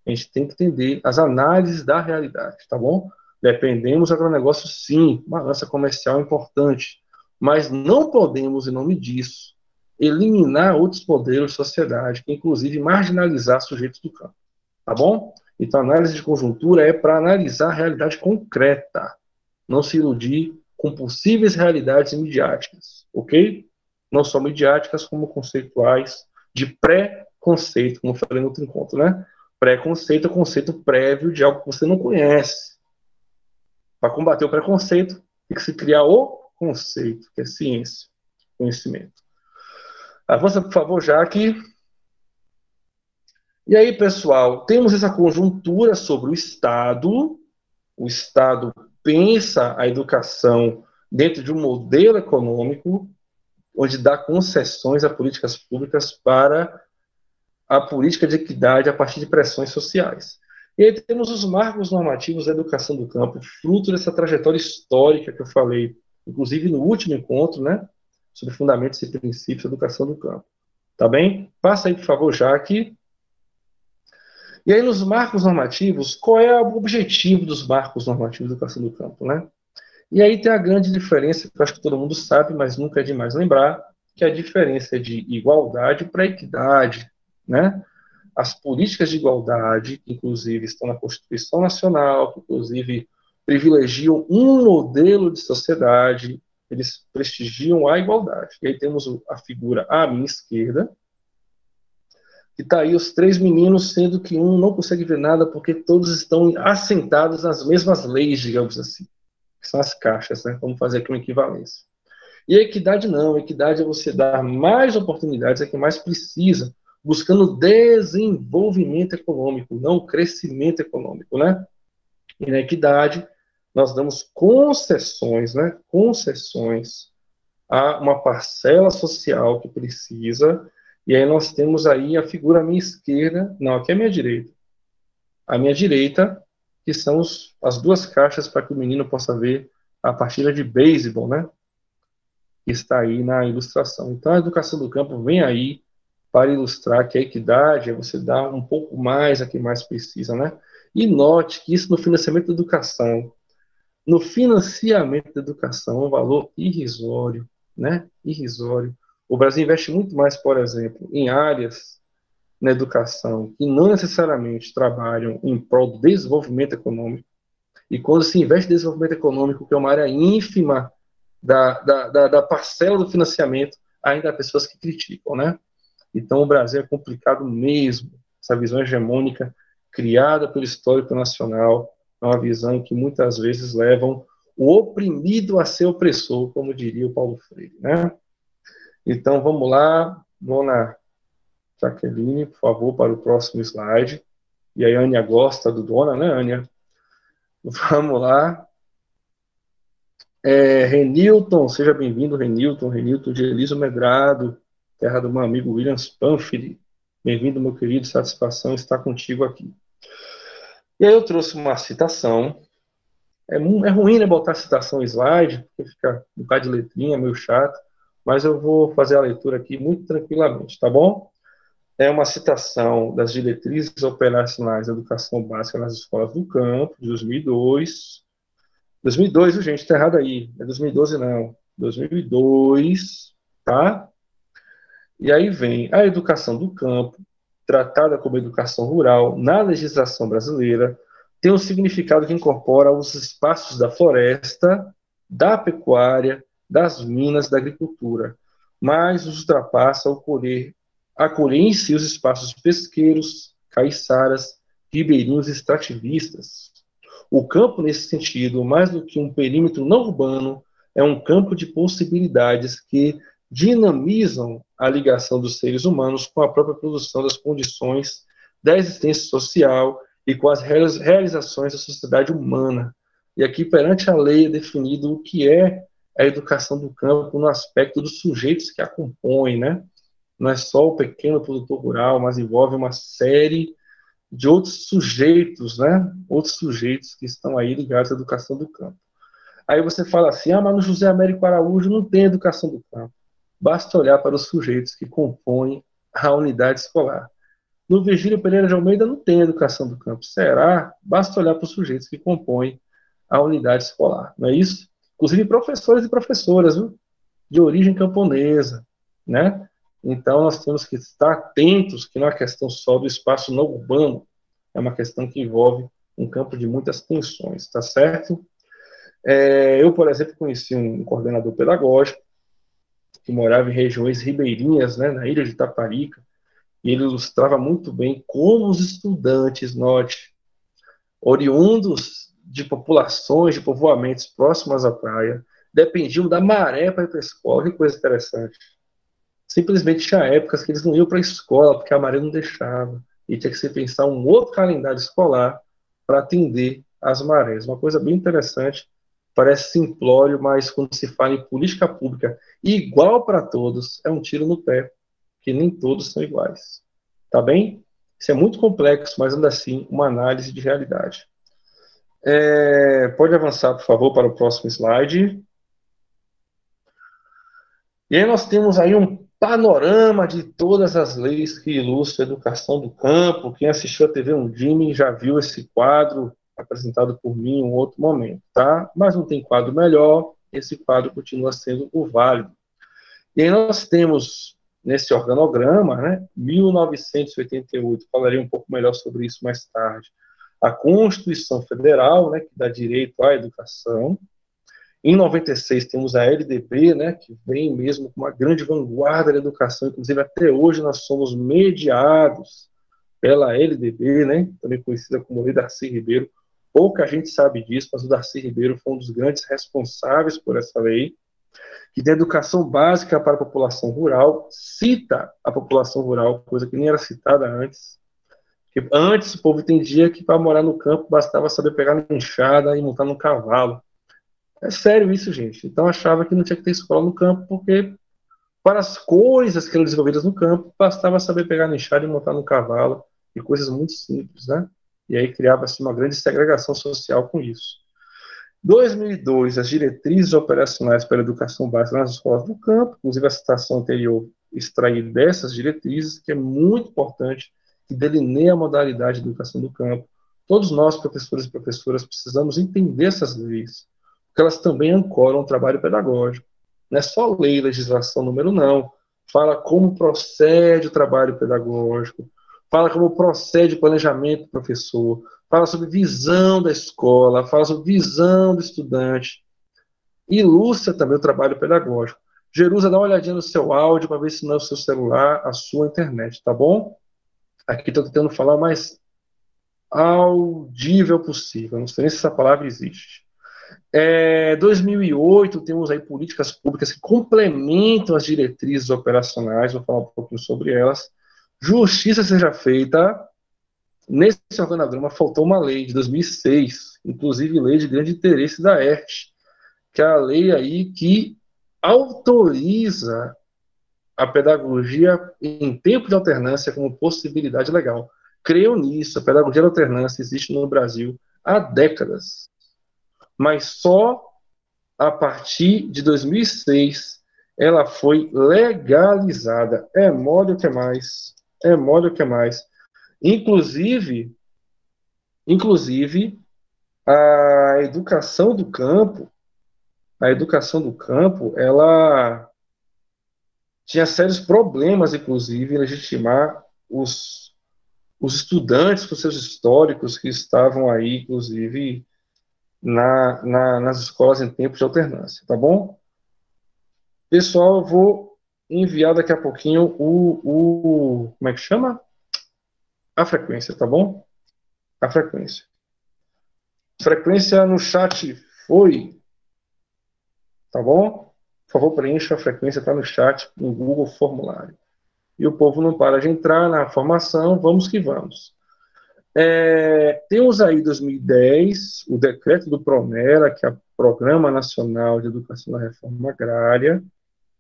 A gente tem que entender as análises da realidade, tá bom? Dependemos do agronegócio, sim, balança comercial é importante, mas não podemos, em nome disso, eliminar outros modelos de sociedade, inclusive marginalizar sujeitos do campo, tá bom? Então, a análise de conjuntura é para analisar a realidade concreta, não se iludir com possíveis realidades midiáticas, ok? Não só midiáticas, como conceituais, de pré-conceito, como eu falei no outro encontro, né? Preconceito é conceito prévio de algo que você não conhece. Para combater o preconceito, tem que se criar o conceito, que é ciência, conhecimento. Avança, por favor, Jaque. E aí, pessoal, temos essa conjuntura sobre o Estado. O Estado pensa a educação dentro de um modelo econômico, onde dá concessões a políticas públicas para a política de equidade a partir de pressões sociais. E aí temos os marcos normativos da educação do campo, fruto dessa trajetória histórica que eu falei, inclusive no último encontro, né, sobre fundamentos e princípios da educação do campo. Tá bem? Passa aí, por favor, Jaque. E aí, nos marcos normativos, qual é o objetivo dos marcos normativos da educação do campo, né? E aí tem a grande diferença, que eu acho que todo mundo sabe, mas nunca é demais lembrar, que a diferença é de igualdade para equidade, né? As políticas de igualdade, que inclusive estão na Constituição Nacional, que inclusive privilegiam um modelo de sociedade, eles prestigiam a igualdade. E aí temos a figura à minha esquerda, que está aí os três meninos, sendo que um não consegue ver nada porque todos estão assentados nas mesmas leis, digamos assim, que são as caixas, né? Vamos fazer aqui uma equivalência. E a equidade não, a equidade é você dar mais oportunidades a quem mais precisa, buscando desenvolvimento econômico, não crescimento econômico, né? E na equidade, nós damos concessões, né? Concessões a uma parcela social que precisa, e aí nós temos aí a figura à minha esquerda, não, aqui é a minha direita. À minha direita, que são as duas caixas para que o menino possa ver a partida de beisebol, né? Que está aí na ilustração. Então, a educação do campo vem aí para ilustrar que a equidade é você dar um pouco mais a quem mais precisa, né? E note que isso no financiamento da educação, é um valor irrisório, né? Irrisório. O Brasil investe muito mais, por exemplo, em áreas na educação que não necessariamente trabalham em prol do desenvolvimento econômico. E quando se investe em desenvolvimento econômico, que é uma área ínfima da parcela do financiamento, ainda há pessoas que criticam, né? Então, o Brasil é complicado mesmo. Essa visão hegemônica criada pelo histórico nacional é uma visão que muitas vezes levam o oprimido a ser opressor, como diria o Paulo Freire, né? Então, vamos lá, dona Jaqueline, por favor, para o próximo slide. E aí, a Ania gosta do dona, né, Ania? Vamos lá. Renilton, seja bem-vindo, Renilton de Eliso Medrado, terra do meu amigo Williams Panfili. Bem-vindo, meu querido, satisfação estar contigo aqui. E aí eu trouxe uma citação. É ruim, né, botar citação em slide, porque fica um bocado de letrinha, meio chato, mas eu vou fazer a leitura aqui muito tranquilamente, tá bom? É uma citação das diretrizes operacionais da educação básica nas escolas do campo, de 2002. 2002, gente, tá errado aí. Não é 2012, não. 2002, tá? E aí vem a educação do campo, tratada como educação rural na legislação brasileira, tem um significado que incorpora os espaços da floresta, da pecuária, das minas, da agricultura, mas ultrapassa acolher em si os espaços pesqueiros, caiçaras, ribeirinhos e extrativistas. O campo, nesse sentido, mais do que um perímetro não urbano, é um campo de possibilidades que dinamizam a ligação dos seres humanos com a própria produção das condições da existência social e com as realizações da sociedade humana. E aqui, perante a lei, é definido o que é a educação do campo no aspecto dos sujeitos que a compõem, né? Não é só o pequeno produtor rural, mas envolve uma série de outros sujeitos, né? Outros sujeitos que estão aí ligados à educação do campo. Aí você fala assim, mas no José Américo Araújo não tem educação do campo. Basta olhar para os sujeitos que compõem a unidade escolar. No Virgílio Pereira de Almeida não tem educação do campo. Será? Basta olhar para os sujeitos que compõem a unidade escolar, não é isso? Inclusive professores e professoras, viu? De origem camponesa, né? Então nós temos que estar atentos que não é questão só do espaço não urbano, é uma questão que envolve um campo de muitas tensões, tá certo? Eu, por exemplo, conheci um coordenador pedagógico que morava em regiões ribeirinhas, né, na ilha de Taparica, e ele ilustrava muito bem como os estudantes, note, oriundos de populações, de povoamentos próximos à praia, dependiam da maré para ir para a escola. Que coisa interessante. Simplesmente tinha épocas que eles não iam para a escola porque a maré não deixava, e tinha que se pensar um outro calendário escolar para atender às marés. Uma coisa bem interessante, parece simplório, mas quando se fala em política pública igual para todos, é um tiro no pé, que nem todos são iguais. Tá bem? Isso é muito complexo, mas ainda assim, uma análise de realidade. Pode avançar, por favor, para o próximo slide. E aí nós temos aí um panorama de todas as leis que ilustram a educação do campo. Quem assistiu a TV Undime já viu esse quadro apresentado por mim em um outro momento, tá? Mas não tem quadro melhor, esse quadro continua sendo o válido. E aí nós temos, nesse organograma, né, 1988, falarei um pouco melhor sobre isso mais tarde, a Constituição Federal, né, que dá direito à educação. Em 96 temos a LDB, né, que vem mesmo com uma grande vanguarda da educação, inclusive até hoje nós somos mediados pela LDB, né, também conhecida como Lei Darcy Ribeiro. Pouca gente sabe disso, mas o Darcy Ribeiro foi um dos grandes responsáveis por essa lei, que tem educação básica para a população rural, cita a população rural, coisa que nem era citada antes. Porque antes o povo entendia que para morar no campo bastava saber pegar na enxada e montar no cavalo. É sério isso, gente. Então achava que não tinha que ter escola no campo, porque para as coisas que eram desenvolvidas no campo, bastava saber pegar na enxada e montar no cavalo, e coisas muito simples, né? E aí criava-se uma grande segregação social com isso. 2002, as diretrizes operacionais para a educação básica nas escolas do campo, inclusive a citação anterior extrair dessas diretrizes, que é muito importante, que delineia a modalidade de educação do campo. Todos nós, professores e professoras, precisamos entender essas leis, porque elas também ancoram o trabalho pedagógico. Não é só lei, legislação, número, não. Fala como procede o trabalho pedagógico, fala como procede o planejamento do professor, fala sobre visão da escola, fala sobre visão do estudante, ilustra também o trabalho pedagógico. Jerusa, dá uma olhadinha no seu áudio para ver se não é o seu celular, a sua internet, tá bom? Aqui estou tentando falar o mais audível possível, não sei nem se essa palavra existe. 2008, temos aí políticas públicas que complementam as diretrizes operacionais, vou falar um pouquinho sobre elas. Justiça seja feita. Nesse organograma faltou uma lei de 2006, inclusive lei de grande interesse da ERT, que é a lei aí que autoriza a pedagogia em tempo de alternância como possibilidade legal. Creio nisso, a pedagogia de alternância existe no Brasil há décadas, mas só a partir de 2006 ela foi legalizada. É mole o que mais, é mole o que mais. Inclusive, a educação do campo, ela tinha sérios problemas, inclusive, em legitimar os estudantes com seus históricos que estavam aí, inclusive, nas escolas em tempo de alternância, tá bom? Pessoal, eu vou enviar daqui a pouquinho como é que chama? A frequência, tá bom? A frequência. Frequência no chat foi, tá bom? Por favor, preencha a frequência, tá no chat, no Google Formulário. E o povo não para de entrar na formação, vamos que vamos. Temos aí 2010, o decreto do PRONERA, que é o Programa Nacional de Educação da Reforma Agrária.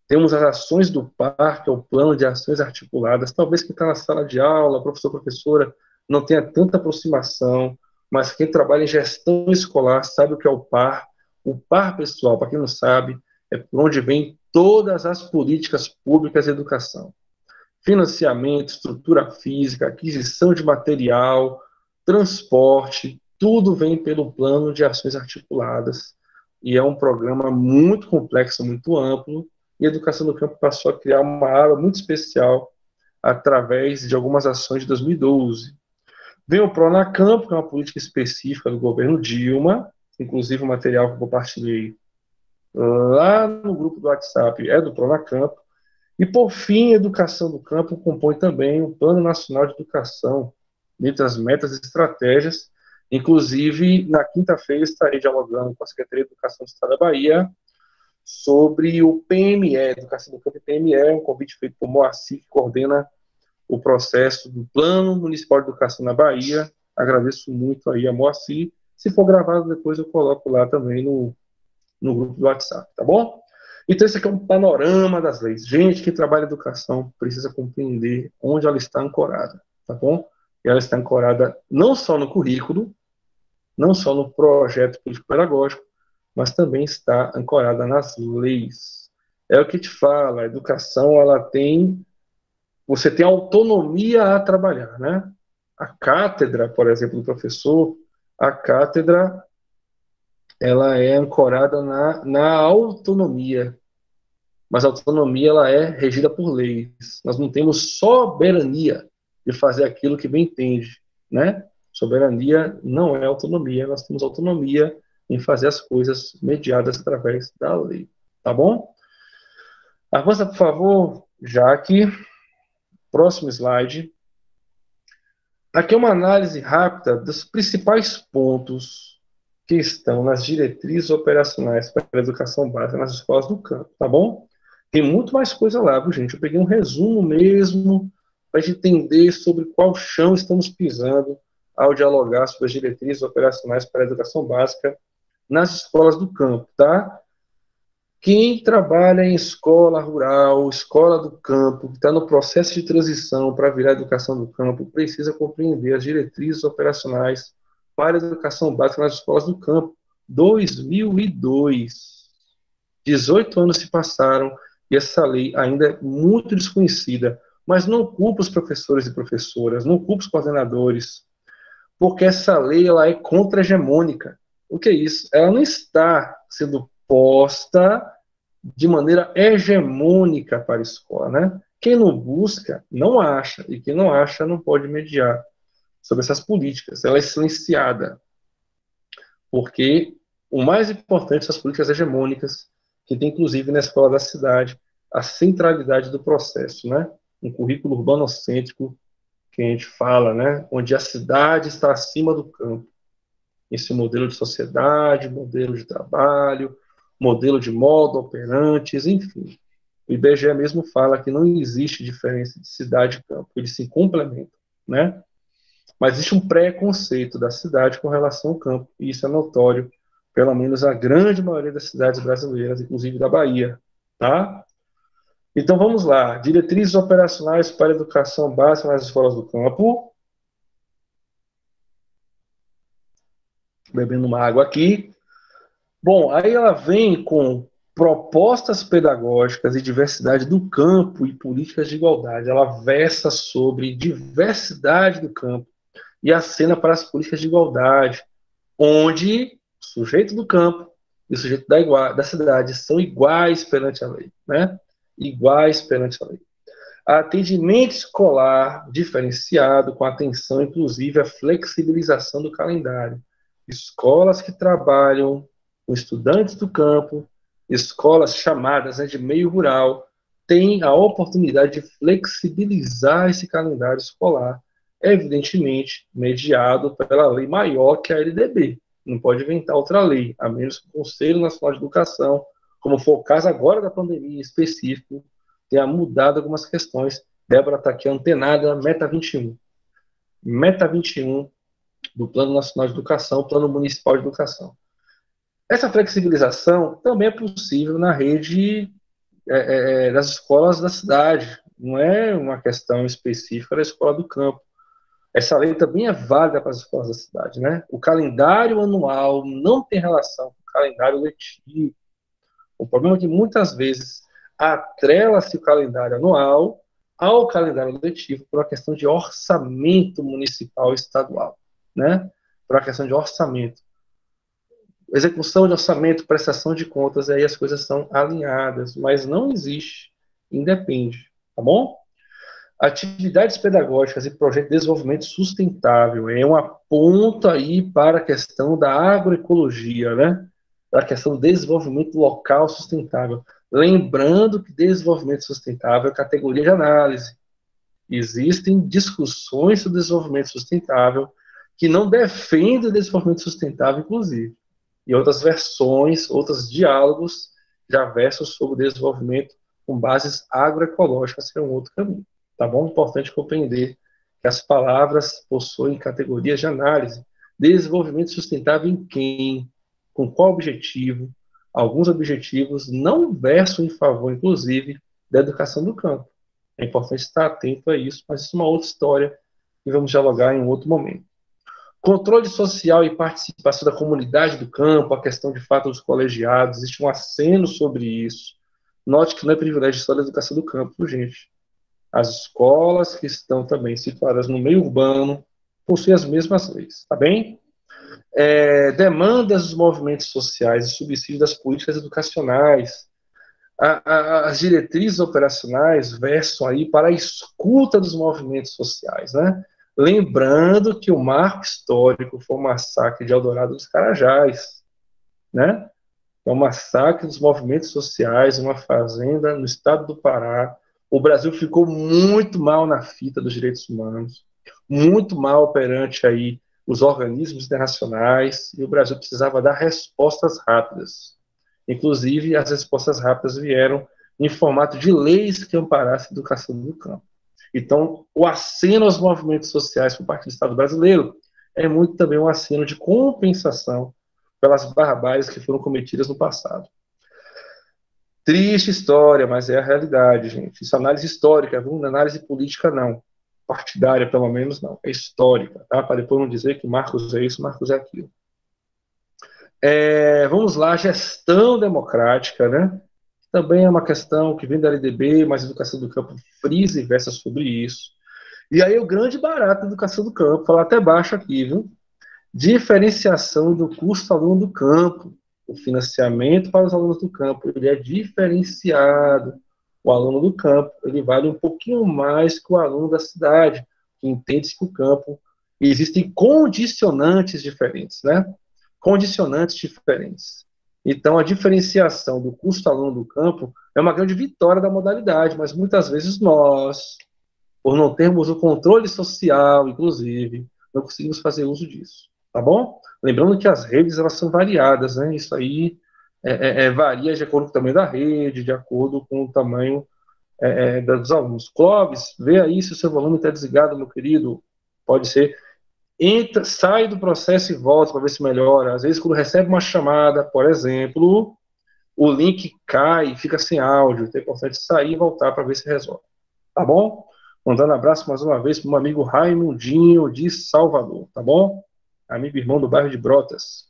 Temos as ações do PAR, que é o Plano de Ações Articuladas. Talvez quem está na sala de aula, professor, professora, não tenha tanta aproximação, mas quem trabalha em gestão escolar sabe o que é o PAR. O PAR, pessoal, para quem não sabe, é por onde vem todas as políticas públicas de educação. Financiamento, estrutura física, aquisição de material, transporte, tudo vem pelo Plano de Ações Articuladas. E é um programa muito complexo, muito amplo, e a Educação do Campo passou a criar uma área muito especial através de algumas ações de 2012. Vem o Pronacampo, que é uma política específica do governo Dilma, inclusive o material que eu compartilhei lá no grupo do WhatsApp é do Pronacampo. E, por fim, a Educação do Campo compõe também o Plano Nacional de Educação, entre as metas e estratégias. Inclusive, na quinta-feira, estarei dialogando com a Secretaria de Educação do Estado da Bahia sobre o PME, Educação do Campo e PME, um convite feito por Moacir, que coordena o processo do Plano Municipal de Educação na Bahia. Agradeço muito aí a Moacir. Se for gravado depois, eu coloco lá também no grupo do WhatsApp, tá bom? Então, esse aqui é um panorama das leis. Gente que trabalha em educação precisa compreender onde ela está ancorada, tá bom? e ela está ancorada não só no currículo, não só no projeto político-pedagógico, mas também está ancorada nas leis. É o que te fala, a educação, ela tem, você tem autonomia a trabalhar, né? A cátedra, por exemplo, do professor, a cátedra, ela é ancorada na autonomia, mas a autonomia, ela é regida por leis. Nós não temos soberania de fazer aquilo que bem entende, né? Soberania não é autonomia, nós temos autonomia em fazer as coisas mediadas através da lei, tá bom? Avança, por favor, Jaque. Próximo slide. Aqui é uma análise rápida dos principais pontos que estão nas diretrizes operacionais para a educação básica nas escolas do campo, tá bom? Tem muito mais coisa lá, viu, gente? Eu peguei um resumo mesmo para a gente entender sobre qual chão estamos pisando ao dialogar sobre as diretrizes operacionais para a educação básica nas escolas do campo, tá? Quem trabalha em escola rural, escola do campo, que está no processo de transição para virar educação do campo, precisa compreender as diretrizes operacionais para a educação básica nas escolas do campo. 2002. 18 anos se passaram e essa lei ainda é muito desconhecida. Mas não culpa os professores e professoras, não culpa os coordenadores, porque essa lei ela é contra-hegemônica. O que é isso? Ela não está sendo posta de maneira hegemônica para a escola, né? Quem não busca, não acha, e quem não acha não pode mediar sobre essas políticas. Ela é silenciada, porque o mais importante são as políticas hegemônicas, que tem inclusive na escola da cidade a centralidade do processo, né? Um currículo urbanocêntrico que a gente fala, né? Onde a cidade está acima do campo. Esse modelo de sociedade, modelo de trabalho, modelo de modo operantes, enfim. O IBGE mesmo fala que não existe diferença de cidade e campo, eles se complementam, né? Mas existe um preconceito da cidade com relação ao campo, e isso é notório, pelo menos a grande maioria das cidades brasileiras, inclusive da Bahia, tá? Então vamos lá, diretrizes operacionais para a educação básica nas escolas do campo. Bebendo uma água aqui. Bom, aí ela vem com propostas pedagógicas e diversidade do campo e políticas de igualdade. Ela versa sobre diversidade do campo e acena para as políticas de igualdade, onde o sujeito do campo e o sujeito da cidade são iguais perante a lei, né? Iguais perante a lei. Atendimento escolar diferenciado, com atenção inclusive à flexibilização do calendário. Escolas que trabalham com estudantes do campo, escolas chamadas, né, de meio rural, têm a oportunidade de flexibilizar esse calendário escolar, evidentemente mediado pela lei maior que a LDB. Não pode inventar outra lei, a menos que o Conselho Nacional de Educação, como foi o caso agora da pandemia em específico, tenha mudado algumas questões. Débora está aqui antenada, Meta 21. Meta 21 do Plano Nacional de Educação, Plano Municipal de Educação. Essa flexibilização também é possível na rede das escolas da cidade, não é uma questão específica da escola do campo. Essa lei também é válida para as escolas da cidade, né? O calendário anual não tem relação com o calendário letivo. O problema é que muitas vezes atrela-se o calendário anual ao calendário letivo por uma questão de orçamento municipal e estadual, né? Por uma questão de orçamento. Execução de orçamento, prestação de contas, aí as coisas são alinhadas, mas não existe, independe, tá bom? Atividades pedagógicas e projeto de desenvolvimento sustentável é uma ponta aí para a questão da agroecologia, né? Para a questão do desenvolvimento local sustentável. Lembrando que desenvolvimento sustentável é categoria de análise. Existem discussões sobre desenvolvimento sustentável que não defendem o desenvolvimento sustentável, inclusive. E outras versões, outros diálogos já versam sobre o desenvolvimento com bases agroecológicas, que é um outro caminho. Tá bom? Importante compreender que as palavras possuem categorias de análise. Desenvolvimento sustentável em quem? Com qual objetivo? Alguns objetivos não versam em favor, inclusive, da educação do campo. É importante estar atento a isso, mas isso é uma outra história e vamos dialogar em um outro momento. Controle social e participação da comunidade do campo, a questão de fato dos colegiados, existe um aceno sobre isso. Note que não é privilégio só da educação do campo, gente. As escolas que estão também situadas no meio urbano possuem as mesmas leis, tá bem? Demandas dos movimentos sociais e subsídio das políticas educacionais. As diretrizes operacionais versam aí para a escuta dos movimentos sociais, né? Lembrando que o marco histórico foi o massacre de Eldorado dos Carajás, né? É um massacre dos movimentos sociais, uma fazenda no estado do Pará. O Brasil ficou muito mal na fita dos direitos humanos, muito mal perante aí os organismos internacionais, e o Brasil precisava dar respostas rápidas. Inclusive, as respostas rápidas vieram em formato de leis que amparassem a educação do campo. Então, o aceno aos movimentos sociais por parte do Estado brasileiro é muito também um aceno de compensação pelas barbáries que foram cometidas no passado. Triste história, mas é a realidade, gente. Isso é análise histórica, viu? Não é análise política, não. Partidária, pelo menos, não. É histórica, tá? Para depois não dizer que Marcos é isso, Marcos é aquilo. Vamos lá, gestão democrática, né? Também é uma questão que vem da LDB, mas a educação do campo frisa e versa sobre isso. E aí o grande barato da educação do campo, falar até baixo aqui, viu? Diferenciação do custo aluno do campo. O financiamento para os alunos do campo, ele é diferenciado. O aluno do campo, ele vale um pouquinho mais que o aluno da cidade, que entende-se que o campo existem condicionantes diferentes, né? Condicionantes diferentes. Então, a diferenciação do custo aluno do campo é uma grande vitória da modalidade, mas muitas vezes nós, por não termos o controle social, inclusive, não conseguimos fazer uso disso, tá bom? Lembrando que as redes, elas são variadas, né? Isso aí varia de acordo com o tamanho da rede, de acordo com o tamanho dos alunos. Clóvis, vê aí se o seu volume está desligado, meu querido. Pode ser. Entra, sai do processo e volta para ver se melhora. Às vezes, quando recebe uma chamada, por exemplo, o link cai e fica sem áudio. Então é importante sair e voltar para ver se resolve. Tá bom? Mandando abraço mais uma vez para o meu amigo Raimundinho de Salvador, tá bom? Amigo irmão do bairro de Brotas.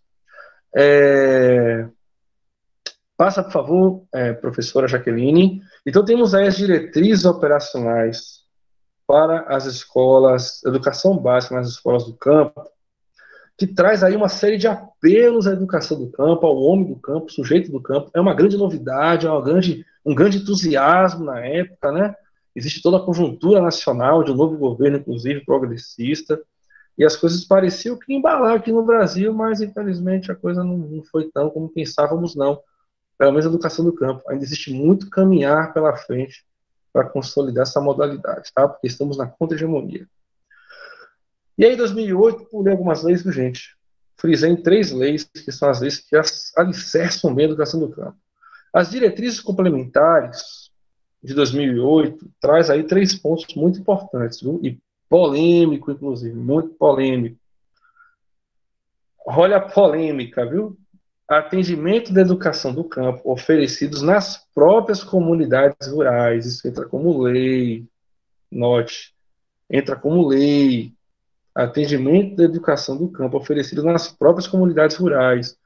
Passa, por favor, professora Jaqueline. Então, temos aí as diretrizes operacionais para as escolas, educação básica nas escolas do campo, que traz aí uma série de apelos à educação do campo, ao homem do campo, sujeito do campo. É uma grande novidade, um grande entusiasmo na época, né? Existe toda a conjuntura nacional de um novo governo, inclusive progressista, e as coisas pareciam que embalar aqui no Brasil, mas infelizmente a coisa não foi tão como pensávamos, não. Pelo menos a educação do campo. Ainda existe muito caminhar pela frente para consolidar essa modalidade, tá? Porque estamos na contra-hegemonia. E aí, em 2008, pulei algumas leis, viu, gente? Frisei em 3 leis, que são as leis que alicerçam bem a educação do campo. As diretrizes complementares de 2008 traz aí 3 pontos muito importantes, viu? E polêmico, inclusive, muito polêmico. Olha a polêmica, viu? Atendimento da educação do campo oferecidos nas próprias comunidades rurais. Isso entra como lei, note, entra como lei. Atendimento da educação do campo oferecido nas próprias comunidades rurais.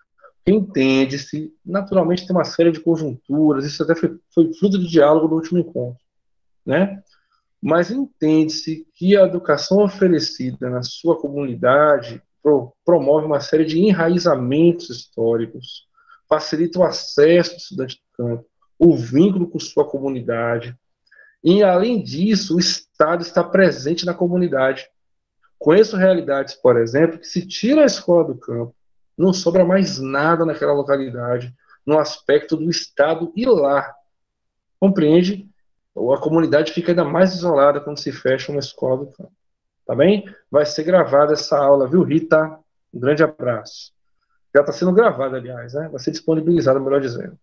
Entende-se, naturalmente tem uma série de conjunturas, isso até foi fruto de diálogo no último encontro, né? Mas entende-se que a educação oferecida na sua comunidade promove uma série de enraizamentos históricos, facilita o acesso do estudante do campo, o vínculo com sua comunidade, e, além disso, o Estado está presente na comunidade. Conheço realidades, por exemplo, que se tira a escola do campo, não sobra mais nada naquela localidade, no aspecto do Estado ir lá. Compreende? A comunidade fica ainda mais isolada quando se fecha uma escola do campo. Tá bem? Vai ser gravada essa aula, viu, Rita? Um grande abraço. Já está sendo gravada, aliás, né? Vai ser disponibilizada, melhor dizendo.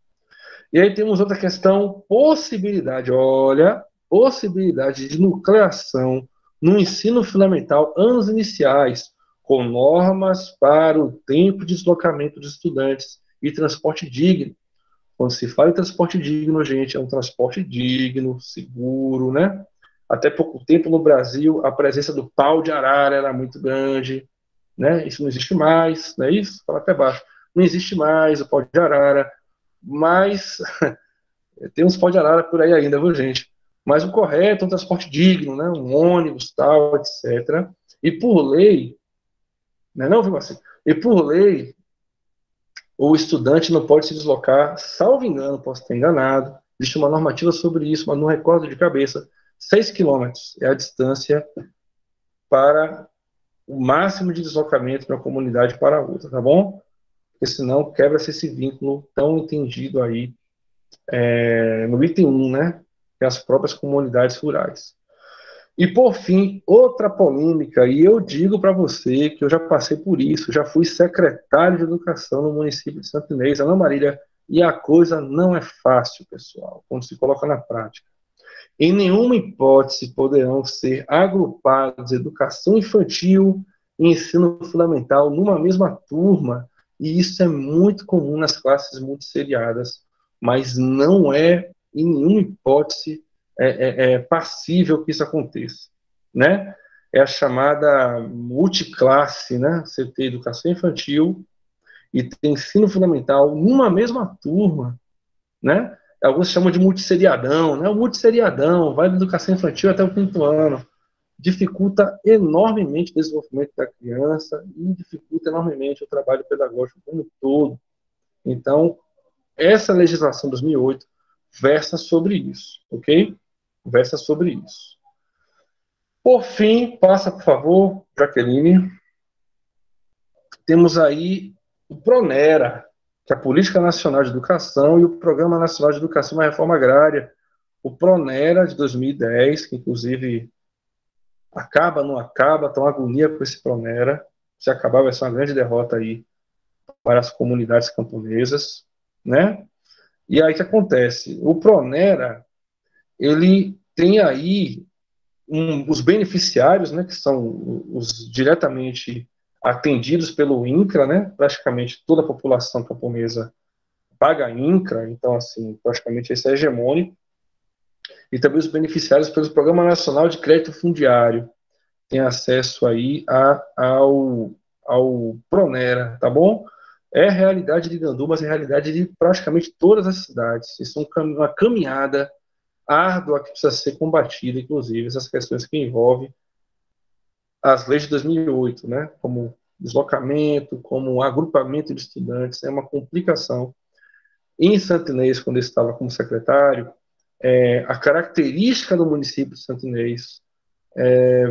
E aí temos outra questão, possibilidade. Olha, possibilidade de nucleação no ensino fundamental, anos iniciais, com normas para o tempo de deslocamento de estudantes e transporte digno. Quando se fala em transporte digno, gente, é um transporte digno, seguro, né? Até pouco tempo no Brasil, a presença do pau de arara era muito grande, né? Isso não existe mais, não é isso? Fala até baixo. Não existe mais o pau de arara, mas tem uns pau de arara por aí ainda, viu, gente? Mas o correto é um transporte digno, né? Um ônibus, tal, etc. E por lei, né, não, viu, assim? E por lei, o estudante não pode se deslocar, salvo engano, posso estar enganado, existe uma normativa sobre isso, mas não recordo de cabeça, 6 quilômetros é a distância para o máximo de deslocamento de uma comunidade para a outra, tá bom? Porque senão quebra-se esse vínculo tão entendido aí no item 1, né? Que é as próprias comunidades rurais. E por fim, outra polêmica, e eu digo para você que eu já passei por isso, já fui secretário de educação no município de Santo Inês, Ana Marília, e a coisa não é fácil, pessoal, quando se coloca na prática. Em nenhuma hipótese poderão ser agrupados educação infantil e ensino fundamental numa mesma turma, e isso é muito comum nas classes multisseriadas, mas não é, em nenhuma hipótese, passível que isso aconteça, né? É a chamada multiclasse, né? Você tem educação infantil e tem ensino fundamental numa mesma turma, né? Alguns chamam de multisseriadão, né? O multisseriadão vai da educação infantil até o 5º ano. Dificulta enormemente o desenvolvimento da criança e dificulta enormemente o trabalho pedagógico como um todo. Então, essa legislação 2008 versa sobre isso, ok? Versa sobre isso. Por fim, passa, por favor, Jaqueline. Temos aí o PRONERA, que é a Política Nacional de Educação, e o Programa Nacional de Educação e Reforma Agrária. O PRONERA de 2010, que inclusive acaba, não acaba, tá uma agonia com esse PRONERA. Se acabar, vai ser uma grande derrota aí para as comunidades camponesas, né? E aí o que acontece? O PRONERA, ele tem aí os beneficiários, né, que são os diretamente atendidos pelo INCRA, né? Praticamente toda a população camponesa paga INCRA, então, assim, praticamente esse é hegemônico. E também os beneficiários pelo Programa Nacional de Crédito Fundiário têm acesso aí ao PRONERA, tá bom? É realidade de Gandu, mas é realidade de praticamente todas as cidades. Isso é uma caminhada árdua que precisa ser combatida, inclusive, essas questões que envolvem as leis de 2008, né? Como deslocamento, como agrupamento de estudantes, é uma complicação. Em Santo Inês, quando eu estava como secretário, a característica do município de Santo Inês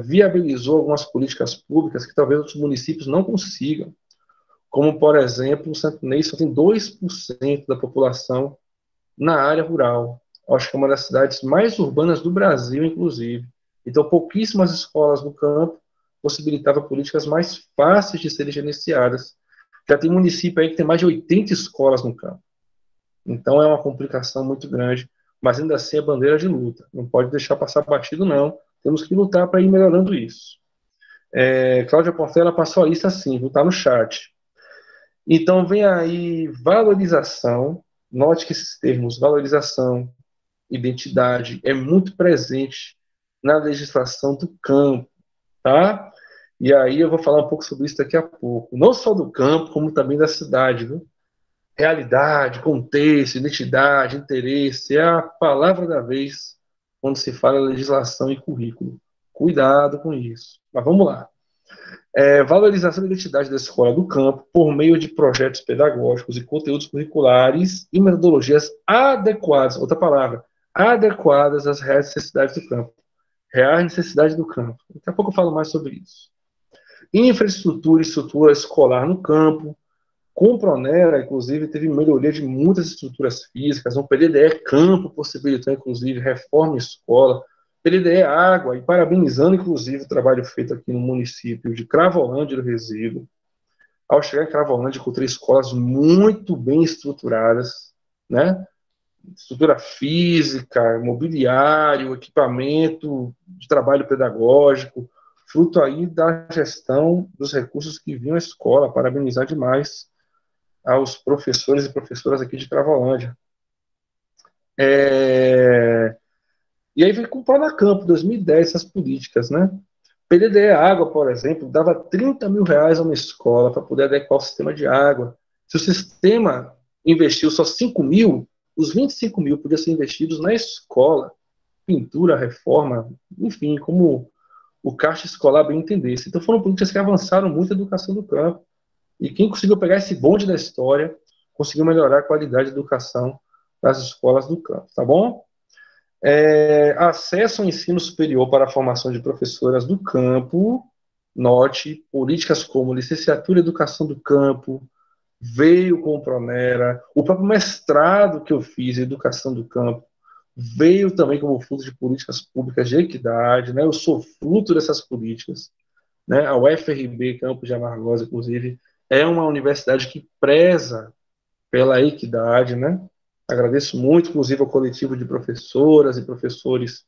viabilizou algumas políticas públicas que talvez outros municípios não consigam, como, por exemplo, o Santo Inês só tem 2% da população na área rural. Acho que é uma das cidades mais urbanas do Brasil, inclusive. Então, pouquíssimas escolas no campo possibilitavam políticas mais fáceis de serem gerenciadas. Já tem município aí que tem mais de 80 escolas no campo. Então, é uma complicação muito grande, mas ainda assim é bandeira de luta. Não pode deixar passar batido, não. Temos que lutar para ir melhorando isso. Cláudia Portela passou a lista assim, está no chat. Então, vem aí valorização. Note que esses termos, valorização, identidade, é muito presente na legislação do campo, tá? E aí eu vou falar um pouco sobre isso daqui a pouco. Não só do campo, como também da cidade, viu? Realidade, contexto, identidade, interesse, é a palavra da vez quando se fala legislação e currículo. Cuidado com isso. Mas vamos lá. Valorização da identidade da escola do campo por meio de projetos pedagógicos e conteúdos curriculares e metodologias adequadas, outra palavra, adequadas às reais necessidades do campo. Reais necessidades do campo. Daqui a pouco eu falo mais sobre isso. Infraestrutura e estrutura escolar no campo. Com o PRONERA, inclusive, teve melhoria de muitas estruturas físicas. O PDDE Campo possibilitou, inclusive, reforma em escola. PDDE Água, e parabenizando, inclusive, o trabalho feito aqui no município de Cravolândia do Resíduo. Ao chegar em Cravolândia, encontrei escolas muito bem estruturadas, né? Estrutura física, mobiliário, equipamento de trabalho pedagógico, fruto aí da gestão dos recursos que vinham à escola. Parabenizar demais aos professores e professoras aqui de Cravolândia. E aí veio com o Pronacampo, 2010, essas políticas, né? PDDE Água, por exemplo, dava 30 mil reais a uma escola para poder adequar o sistema de água. Se o sistema investiu só 5 mil, os 25 mil podiam ser investidos na escola, pintura, reforma, enfim, como o caixa escolar bem entendesse. Então foram políticas que avançaram muito a educação do campo. E quem conseguiu pegar esse bonde da história, conseguiu melhorar a qualidade da educação das escolas do campo, tá bom? Acesso ao ensino superior para a formação de professoras do campo, note, políticas como licenciatura em educação do campo, veio com o Pronera, o próprio mestrado que eu fiz em educação do campo, veio também como fruto de políticas públicas de equidade, né? Eu sou fruto dessas políticas, né? A UFRB, Campos de Amargosa, inclusive, é uma universidade que preza pela equidade, né? Agradeço muito, inclusive, ao coletivo de professoras e professores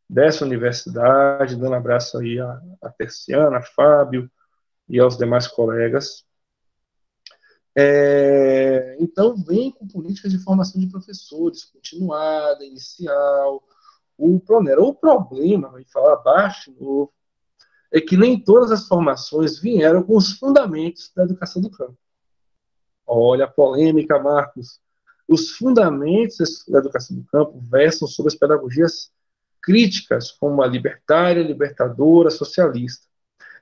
dessa universidade, dando um abraço aí a Terciana, a Fábio e aos demais colegas. Então, vem com políticas de formação de professores, continuada, inicial, o Pronera. O problema, vou falar abaixo de novo, é que nem todas as formações vieram com os fundamentos da educação do campo. Olha a polêmica, Marcos. Os fundamentos da educação do campo versam sobre as pedagogias críticas, como a libertária, libertadora, socialista.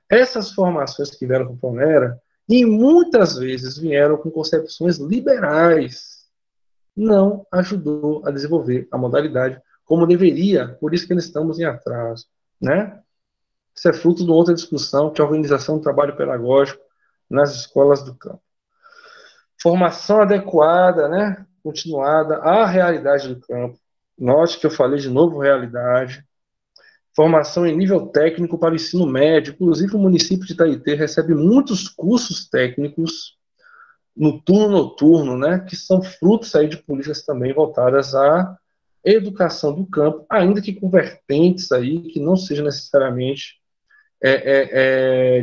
Essas formações que vieram com o Pronera, e muitas vezes vieram com concepções liberais, não ajudou a desenvolver a modalidade como deveria, por isso que nós estamos em atraso, né? Isso é fruto de outra discussão, que é a organização do trabalho pedagógico nas escolas do campo. Formação adequada, né? Continuada à realidade do campo. Note que eu falei de novo realidade. Formação em nível técnico para o ensino médio. Inclusive, o município de Itaité recebe muitos cursos técnicos no turno noturno, né? Que são frutos aí de políticas também voltadas à educação do campo, ainda que com vertentes aí que não sejam necessariamente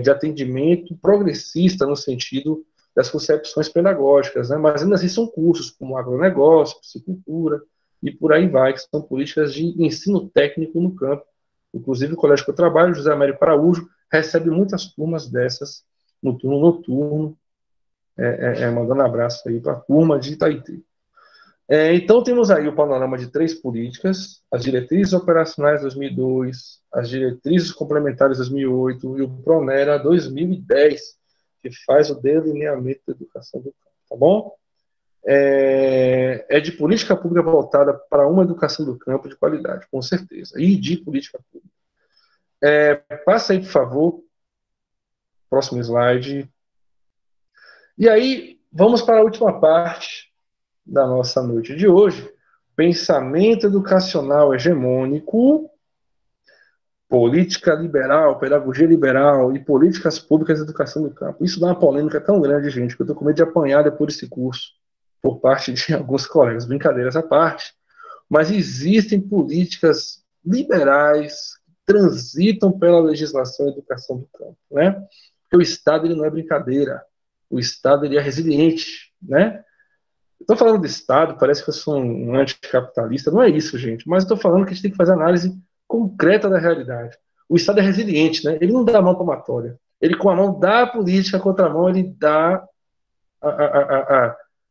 de atendimento progressista no sentido das concepções pedagógicas, né? Mas ainda assim são cursos como agronegócio, psicultura e por aí vai, que são políticas de ensino técnico no campo. Inclusive o colégio que eu trabalho, José Américo Araújo, recebe muitas turmas dessas no turno noturno, mandando abraço aí para a turma de Itaité. Então, temos aí o panorama de 3 políticas: as diretrizes operacionais 2002, as diretrizes complementares 2008 e o Pronera 2010, que faz o delineamento da educação do campo, tá bom? De política pública voltada para uma educação do campo de qualidade, com certeza, e de política pública. Passa aí, por favor, próximo slide. E aí, vamos para a última parte da nossa noite de hoje: pensamento educacional hegemônico, política liberal, pedagogia liberal e políticas públicas de educação do campo. Isso dá uma polêmica tão grande, gente, que eu estou com medo de apanhar depois desse curso por parte de alguns colegas. Brincadeiras à parte, mas existem políticas liberais que transitam pela legislação e educação do campo, né? Porque o Estado, ele não é brincadeira. O Estado, ele é resiliente, né? Estou falando de Estado, parece que eu sou um anticapitalista. Não é isso, gente. Mas estou falando que a gente tem que fazer análise concreta da realidade. O Estado é resiliente, né? Ele não dá a mão palmatória. Ele, com a mão, dá a política, com a outra mão, ele dá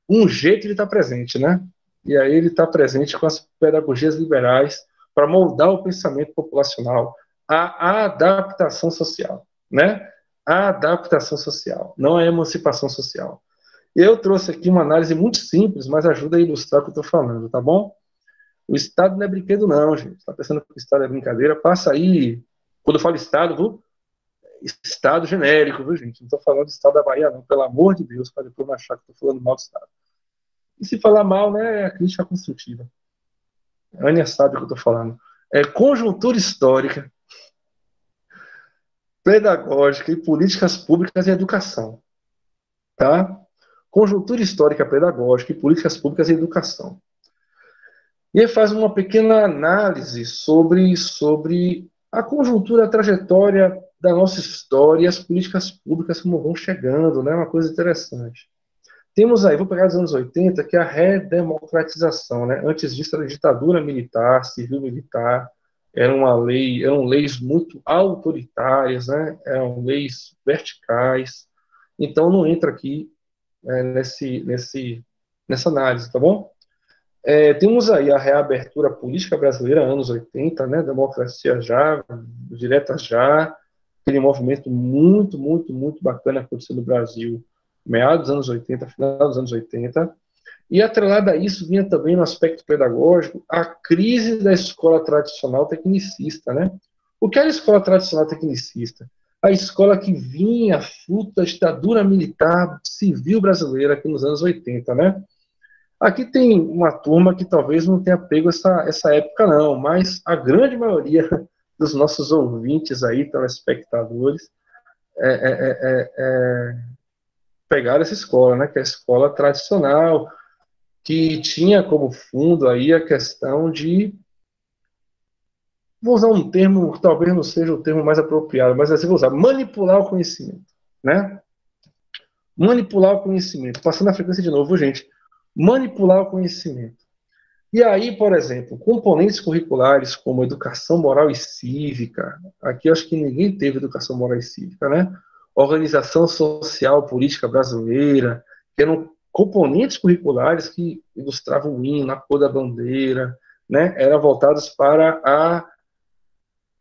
um jeito de estar presente, né? E aí ele está presente com as pedagogias liberais para moldar o pensamento populacional, a adaptação social, né? A adaptação social, não a emancipação social. Eu trouxe aqui uma análise muito simples, mas ajuda a ilustrar o que eu estou falando, tá bom? O Estado não é brinquedo, não, gente. Está pensando que o Estado é brincadeira? Passa aí. Quando eu falo Estado, viu? Estado genérico, viu, gente? Não estou falando do Estado da Bahia, não. Pelo amor de Deus, para depois não achar que estou falando mal do Estado. E se falar mal, né, é a crítica construtiva. A Ania sabe o que eu estou falando. Conjuntura histórica, pedagógica e políticas públicas em educação, tá? Conjuntura histórica, pedagógica e políticas públicas em educação. E ele faz uma pequena análise sobre a conjuntura, a trajetória da nossa história e as políticas públicas como vão chegando, né? Uma coisa interessante. Temos aí, vou pegar dos anos 80, que é a redemocratização, né? Antes disso era ditadura militar, civil-militar, eram leis muito autoritárias, né? Eram leis verticais. Então, não entra aqui nessa análise, tá bom? Temos aí a reabertura política brasileira, anos 80, né? Democracia já, direta já, aquele movimento muito, muito, muito bacana que aconteceu no Brasil, meados dos anos 80, final dos anos 80. E atrelada a isso vinha também no aspecto pedagógico a crise da escola tradicional tecnicista, né? O que era a escola tradicional tecnicista? A escola que vinha fruto da ditadura militar civil brasileira aqui nos anos 80, né? Aqui tem uma turma que talvez não tenha pego essa época não, mas a grande maioria dos nossos ouvintes aí, telespectadores, pegaram essa escola, né? Que é a escola tradicional, que tinha como fundo aí a questão de, vou usar um termo que talvez não seja o termo mais apropriado, mas assim vou usar, manipular o conhecimento, né? Manipular o conhecimento, passando a frequência de novo, gente, manipular o conhecimento. E aí, por exemplo, componentes curriculares como educação moral e cívica, aqui eu acho que ninguém teve educação moral e cívica, né? Organização social política brasileira, que eram componentes curriculares que ilustravam o hino, a cor da bandeira, né? Eram voltados para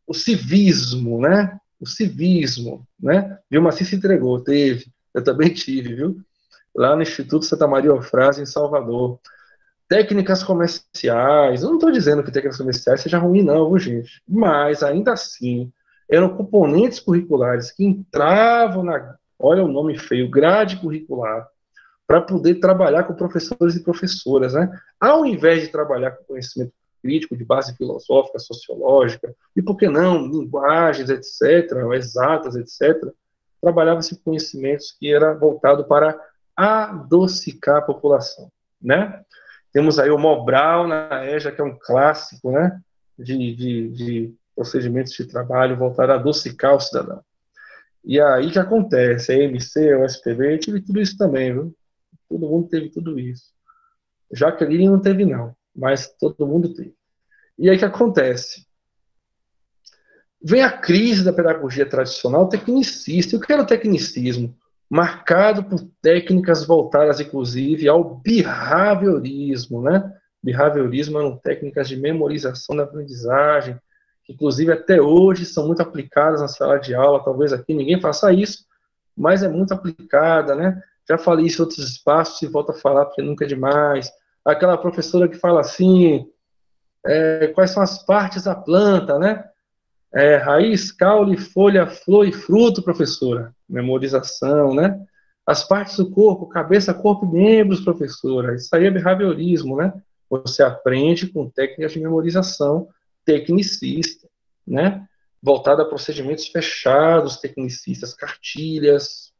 o civismo, né? O civismo, né? Vilmaci se entregou, teve, eu também tive, viu? Lá no Instituto Santa Maria Eufrásia, em Salvador. Técnicas comerciais, eu não estou dizendo que técnicas comerciais seja ruim, não, viu, gente? Mas, ainda assim, eram componentes curriculares que entravam olha o nome feio, grade curricular, para poder trabalhar com professores e professoras, né? Ao invés de trabalhar com conhecimento crítico, de base filosófica, sociológica, e por que não, linguagens, etc., exatas, etc., trabalhava-se conhecimentos que era voltado para adocicar a população, né? Temos aí o Mobral na EJA, que é um clássico, né, de procedimentos de trabalho voltado a adocicar o cidadão. E aí o que acontece? A EMC, o SPB, tive tudo isso também, viu? Todo mundo teve tudo isso. Jaqueline não teve, não, mas todo mundo teve. E aí o que acontece? Vem a crise da pedagogia tradicional tecnicista. E o que era o tecnicismo? Marcado por técnicas voltadas, inclusive, ao behaviorismo, né? Behaviorismo eram técnicas de memorização da aprendizagem, que, inclusive, até hoje são muito aplicadas na sala de aula. Talvez aqui ninguém faça isso, mas é muito aplicada, né? Já falei isso em outros espaços e volto a falar porque nunca é demais. Aquela professora que fala assim, quais são as partes da planta, né? Raiz, caule, folha, flor e fruto, professora. Memorização, né? As partes do corpo, cabeça, corpo e membros, professora. Isso aí é behaviorismo, né? Você aprende com técnicas de memorização tecnicista, né? Voltada a procedimentos fechados, tecnicistas, cartilhas,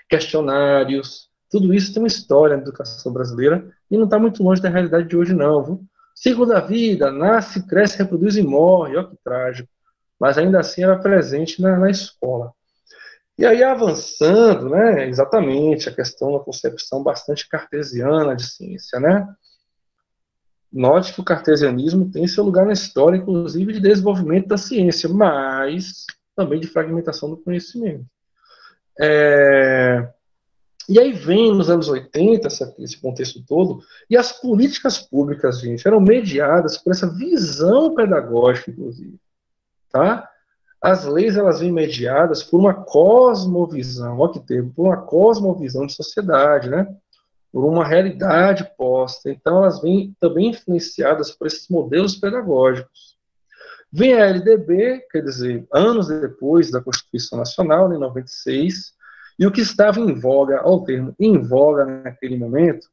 questionários. Tudo isso tem uma história na educação brasileira e não está muito longe da realidade de hoje, não, viu? Ciclo da vida, nasce, cresce, reproduz e morre. Olha que trágico, mas ainda assim era presente na escola. E aí avançando, né, exatamente, a questão da concepção bastante cartesiana de ciência, né? Note que o cartesianismo tem seu lugar na história, inclusive de desenvolvimento da ciência, mas também de fragmentação do conhecimento. E aí vem nos anos 80, esse contexto todo, e as políticas públicas, gente, eram mediadas por essa visão pedagógica, inclusive, tá? As leis, elas vêm mediadas por uma cosmovisão, olha que termo, por uma cosmovisão de sociedade, né? Por uma realidade posta. Então, elas vêm também influenciadas por esses modelos pedagógicos. Vem a LDB, quer dizer, anos depois da Constituição Nacional, em 96, e o que estava em voga, olha o termo, em voga naquele momento,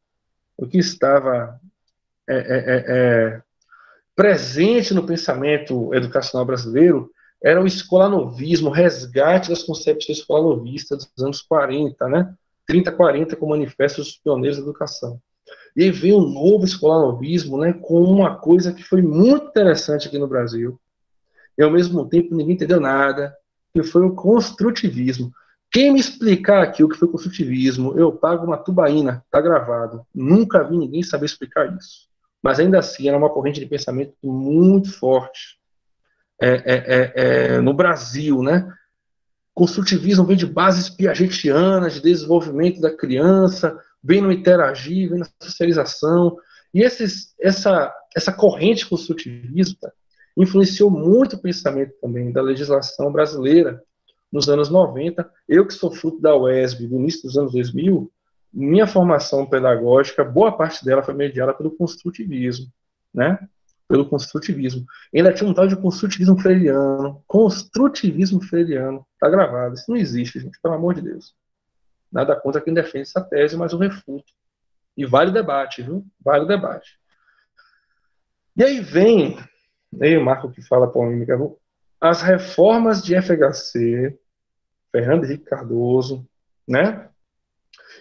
o que estava presente no pensamento educacional brasileiro era o escolanovismo, o resgate das concepções escolanovistas dos anos 40, né? 30, 40, com manifestos dos pioneiros da educação. E aí veio um novo escolanovismo, né, com uma coisa que foi muito interessante aqui no Brasil, e ao mesmo tempo ninguém entendeu nada, que foi o construtivismo. Quem me explicar aqui o que foi construtivismo, eu pago uma tubaína, tá gravado. Nunca vi ninguém saber explicar isso. Mas ainda assim, era uma corrente de pensamento muito forte. no Brasil, né? Construtivismo vem de bases piagetianas, de desenvolvimento da criança, vem no interagir, vem na socialização. E essa corrente construtivista influenciou muito o pensamento também da legislação brasileira nos anos 90. Eu, que sou fruto da UESB, do início dos anos 2000, minha formação pedagógica, boa parte dela foi mediada pelo construtivismo, né? Pelo construtivismo. Ainda tinha um tal de construtivismo freiriano. Construtivismo freiriano. Está gravado. Isso não existe, gente, pelo amor de Deus. Nada contra quem defende essa tese, mas eu refuto. E vale o debate, viu? Vale o debate. E aí vem, aí o Marco que fala polêmica, as reformas de FHC, Fernando Henrique Cardoso, né?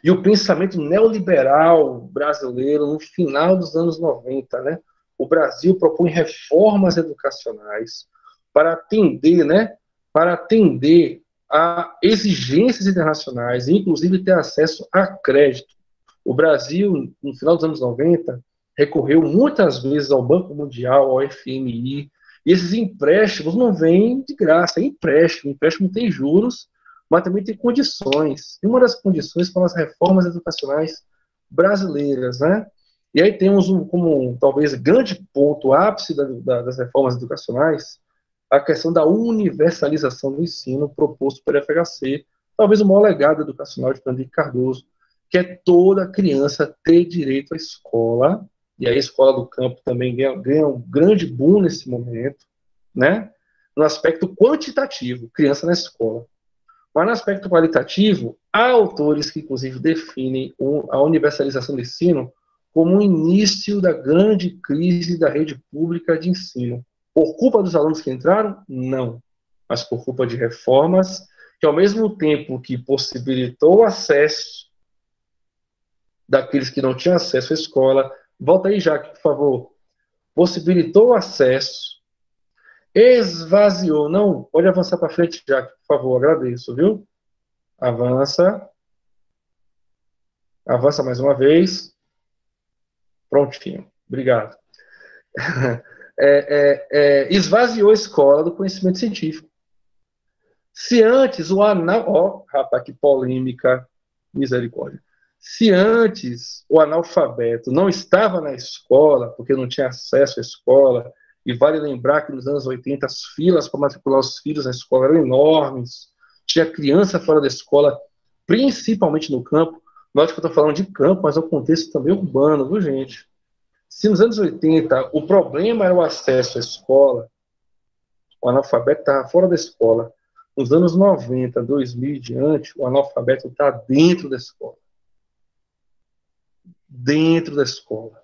E o pensamento neoliberal brasileiro no final dos anos 90, né? O Brasil propõe reformas educacionais para atender, né? Para atender a exigências internacionais, inclusive ter acesso a crédito. O Brasil, no final dos anos 90, recorreu muitas vezes ao Banco Mundial, ao FMI, e esses empréstimos não vêm de graça, é empréstimo. O empréstimo tem juros, mas também tem condições. E uma das condições são as reformas educacionais brasileiras, né? E aí temos como talvez grande ponto ápice das reformas educacionais a questão da universalização do ensino proposto pela FHC, talvez o maior legado educacional de Fernando Henrique Cardoso, que é toda criança ter direito à escola, e a escola do campo também ganha um grande boom nesse momento, né? No aspecto quantitativo, criança na escola. Mas no aspecto qualitativo, há autores que, inclusive, definem a universalização do ensino como o início da grande crise da rede pública de ensino. Por culpa dos alunos que entraram? Não. Mas por culpa de reformas que, ao mesmo tempo que possibilitou o acesso daqueles que não tinham acesso à escola, volta aí, Jaque, por favor, possibilitou o acesso, esvaziou, não, pode avançar para frente, Jaque, por favor, agradeço, viu? Avança mais uma vez, prontinho, obrigado. Esvaziou a escola do conhecimento científico. Se antes o rapaz, que polêmica, misericórdia. Se antes o analfabeto não estava na escola, porque não tinha acesso à escola, e vale lembrar que nos anos 80 as filas para matricular os filhos na escola eram enormes, tinha criança fora da escola, principalmente no campo. Note que eu estou falando de campo, mas é um contexto também urbano, viu, gente? Se nos anos 80 o problema era o acesso à escola, o analfabeto estava fora da escola. Nos anos 90, 2000 e diante, o analfabeto está dentro da escola. Dentro da escola.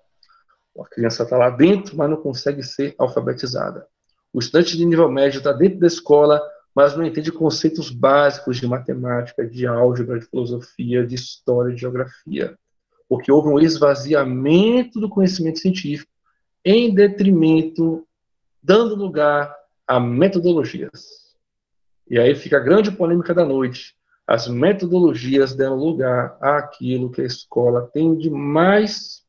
A criança está lá dentro, mas não consegue ser alfabetizada. O estudante de nível médio está dentro da escola, mas não entende conceitos básicos de matemática, de álgebra, de filosofia, de história, de geografia. Porque houve um esvaziamento do conhecimento científico em detrimento, dando lugar a metodologias. E aí fica a grande polêmica da noite. As metodologias deram lugar àquilo que a escola tem de mais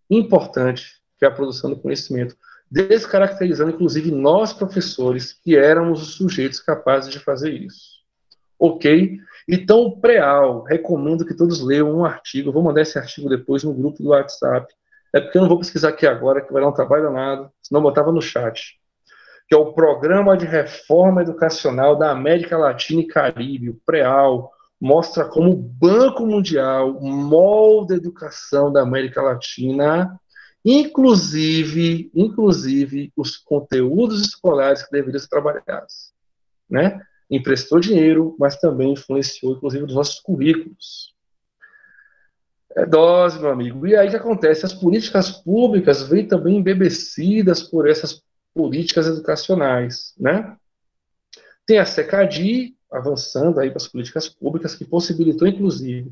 importante, que é a produção do conhecimento, descaracterizando, inclusive, nós, professores, que éramos os sujeitos capazes de fazer isso. Ok? Então, o PREAL, recomendo que todos leiam um artigo, vou mandar esse artigo depois no grupo do WhatsApp, é porque eu não vou pesquisar aqui agora, que vai dar um trabalho danado, senão eu botava no chat, que é o Programa de Reforma Educacional da América Latina e Caribe, o PREAL, mostra como o Banco Mundial molda a educação da América Latina, inclusive os conteúdos escolares que deveriam ser trabalhados, né? Emprestou dinheiro, mas também influenciou, inclusive, os nossos currículos. É dose, meu amigo. E aí o que acontece? As políticas públicas vêm também embebecidas por essas políticas educacionais, né? Tem a SECADI avançando aí para as políticas públicas, que possibilitou, inclusive,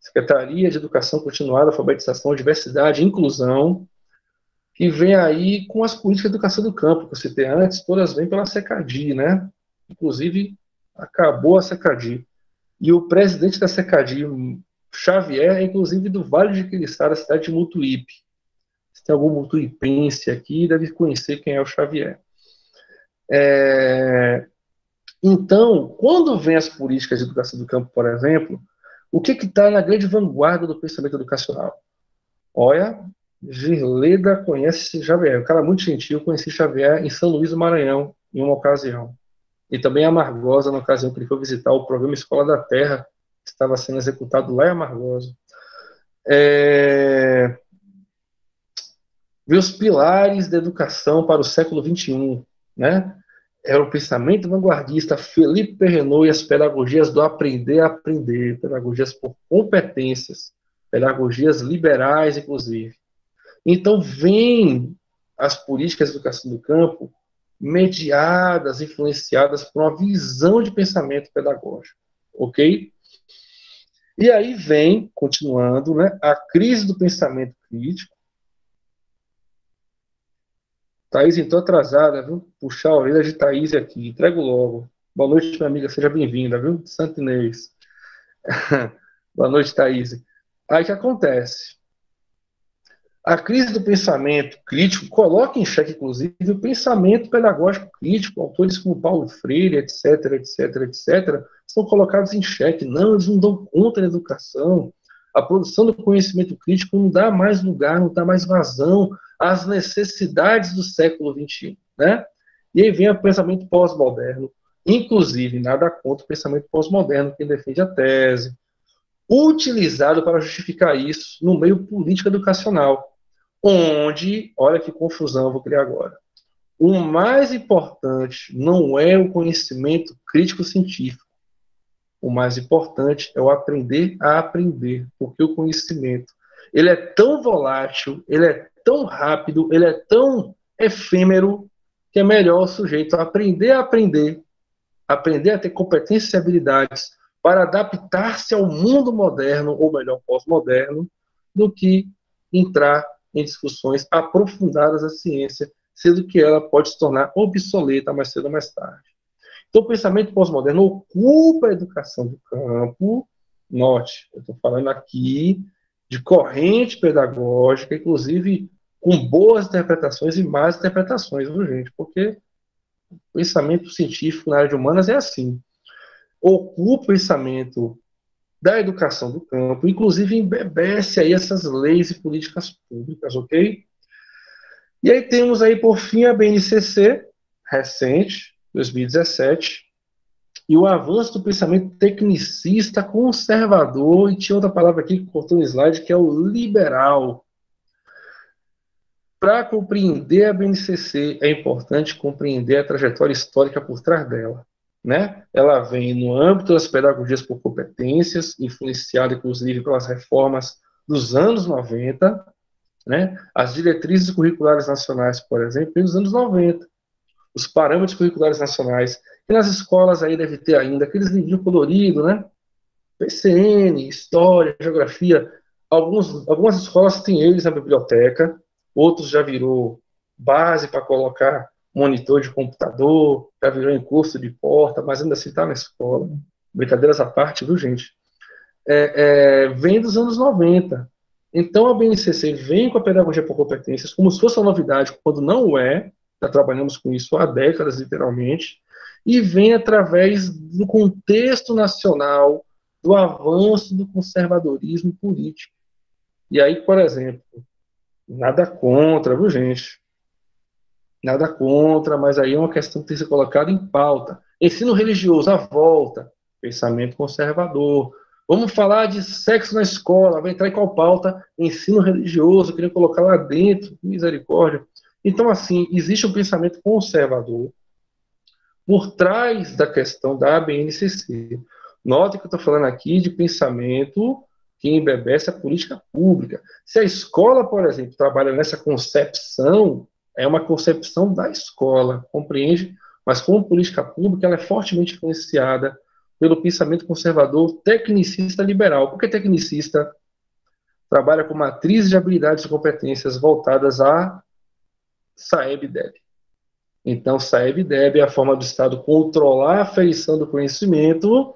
Secretaria de Educação Continuada, Alfabetização, Diversidade e Inclusão, que vem aí com as políticas de educação do campo, que eu citei antes, todas vêm pela SECADI, né? Inclusive, acabou a SECADI. E o presidente da SECADI, Xavier, é inclusive do Vale de Quiriçá, da cidade de Mutuípe. Se tem algum mutuipense aqui, deve conhecer quem é o Xavier. Então, quando vem as políticas de educação do campo, por exemplo, o que está na grande vanguarda do pensamento educacional? Olha, Girleda conhece Xavier, um cara muito gentil, conheci Xavier em São Luís do Maranhão, em uma ocasião. E também a Amargosa, na ocasião que ele foi visitar o programa Escola da Terra, que estava sendo executado lá em Amargosa. Ver os pilares da educação para o século XXI, né? Era o pensamento vanguardista Felipe Perrenot e as pedagogias do aprender a aprender, pedagogias por competências, pedagogias liberais, inclusive. Então, vem as políticas de educação do campo mediadas, influenciadas por uma visão de pensamento pedagógico, ok? E aí vem, continuando, né, a crise do pensamento crítico. Thaís, então atrasada, viu? Puxar a orelha de Thaís aqui, entrego logo. Boa noite, minha amiga, seja bem-vinda, viu? Santo Inês. Boa noite, Thaís. Aí o que acontece? A crise do pensamento crítico coloca em xeque, inclusive, o pensamento pedagógico crítico. Autores como Paulo Freire, etc., etc., etc., são colocados em xeque. Não, eles não dão conta da educação. A produção do conhecimento crítico não dá mais lugar, não dá mais vazão às necessidades do século XXI. Né? E aí vem o pensamento pós-moderno. Inclusive, nada contra o pensamento pós-moderno, quem defende a tese, utilizado para justificar isso no meio político educacional, onde, olha que confusão eu vou criar agora, o mais importante não é o conhecimento crítico-científico, o mais importante é o aprender a aprender, porque o conhecimento, ele é tão volátil, ele é tão rápido, ele é tão efêmero, que é melhor o sujeito aprender a aprender, aprender a ter competências e habilidades para adaptar-se ao mundo moderno, ou melhor, pós-moderno, do que entrar em discussões aprofundadas da ciência, sendo que ela pode se tornar obsoleta mais cedo ou mais tarde. Então, o pensamento pós-moderno ocupa a educação do campo. Note, eu estou falando aqui de corrente pedagógica, inclusive com boas interpretações e más interpretações, viu, gente? Porque o pensamento científico na área de humanas é assim. Ocupa o pensamento da educação do campo, inclusive embebece aí essas leis e políticas públicas, ok? E aí temos aí, por fim, a BNCC, recente, 2017, e o avanço do pensamento tecnicista conservador, e tinha outra palavra aqui que cortou no slide, que é o liberal. Para compreender a BNCC, é importante compreender a trajetória histórica por trás dela. Né? Ela vem no âmbito das pedagogias por competências, influenciada inclusive pelas reformas dos anos 90, né? As diretrizes curriculares nacionais, por exemplo, dos anos 90, os parâmetros curriculares nacionais, que nas escolas aí deve ter ainda aqueles livrinhos coloridos, né? PCN, História, Geografia, algumas escolas têm eles na biblioteca, outros já virou base para colocar monitor de computador, já virou em curso de porta, mas ainda assim está na escola. Brincadeiras à parte, viu, gente? Vem dos anos 90. Então, a BNCC vem com a pedagogia por competências como se fosse uma novidade, quando não é. Já trabalhamos com isso há décadas, literalmente. E vem através do contexto nacional, do avanço do conservadorismo político. E aí, por exemplo, nada contra, viu, gente? Nada contra, mas aí é uma questão que tem que ser colocada em pauta. Ensino religioso, à volta, pensamento conservador. Vamos falar de sexo na escola, vai entrar em qual pauta? Ensino religioso, queria colocar lá dentro, misericórdia. Então, assim, existe um pensamento conservador por trás da questão da BNCC. Note que eu estou falando aqui de pensamento que embebece a política pública. Se a escola, por exemplo, trabalha nessa concepção, é uma concepção da escola, compreende? Mas como política pública, ela é fortemente influenciada pelo pensamento conservador tecnicista liberal. Por que tecnicista? Trabalha com matrizes de habilidades e competências voltadas a Saeb-Deb. Então, Saeb-Deb é a forma do Estado controlar a feição do conhecimento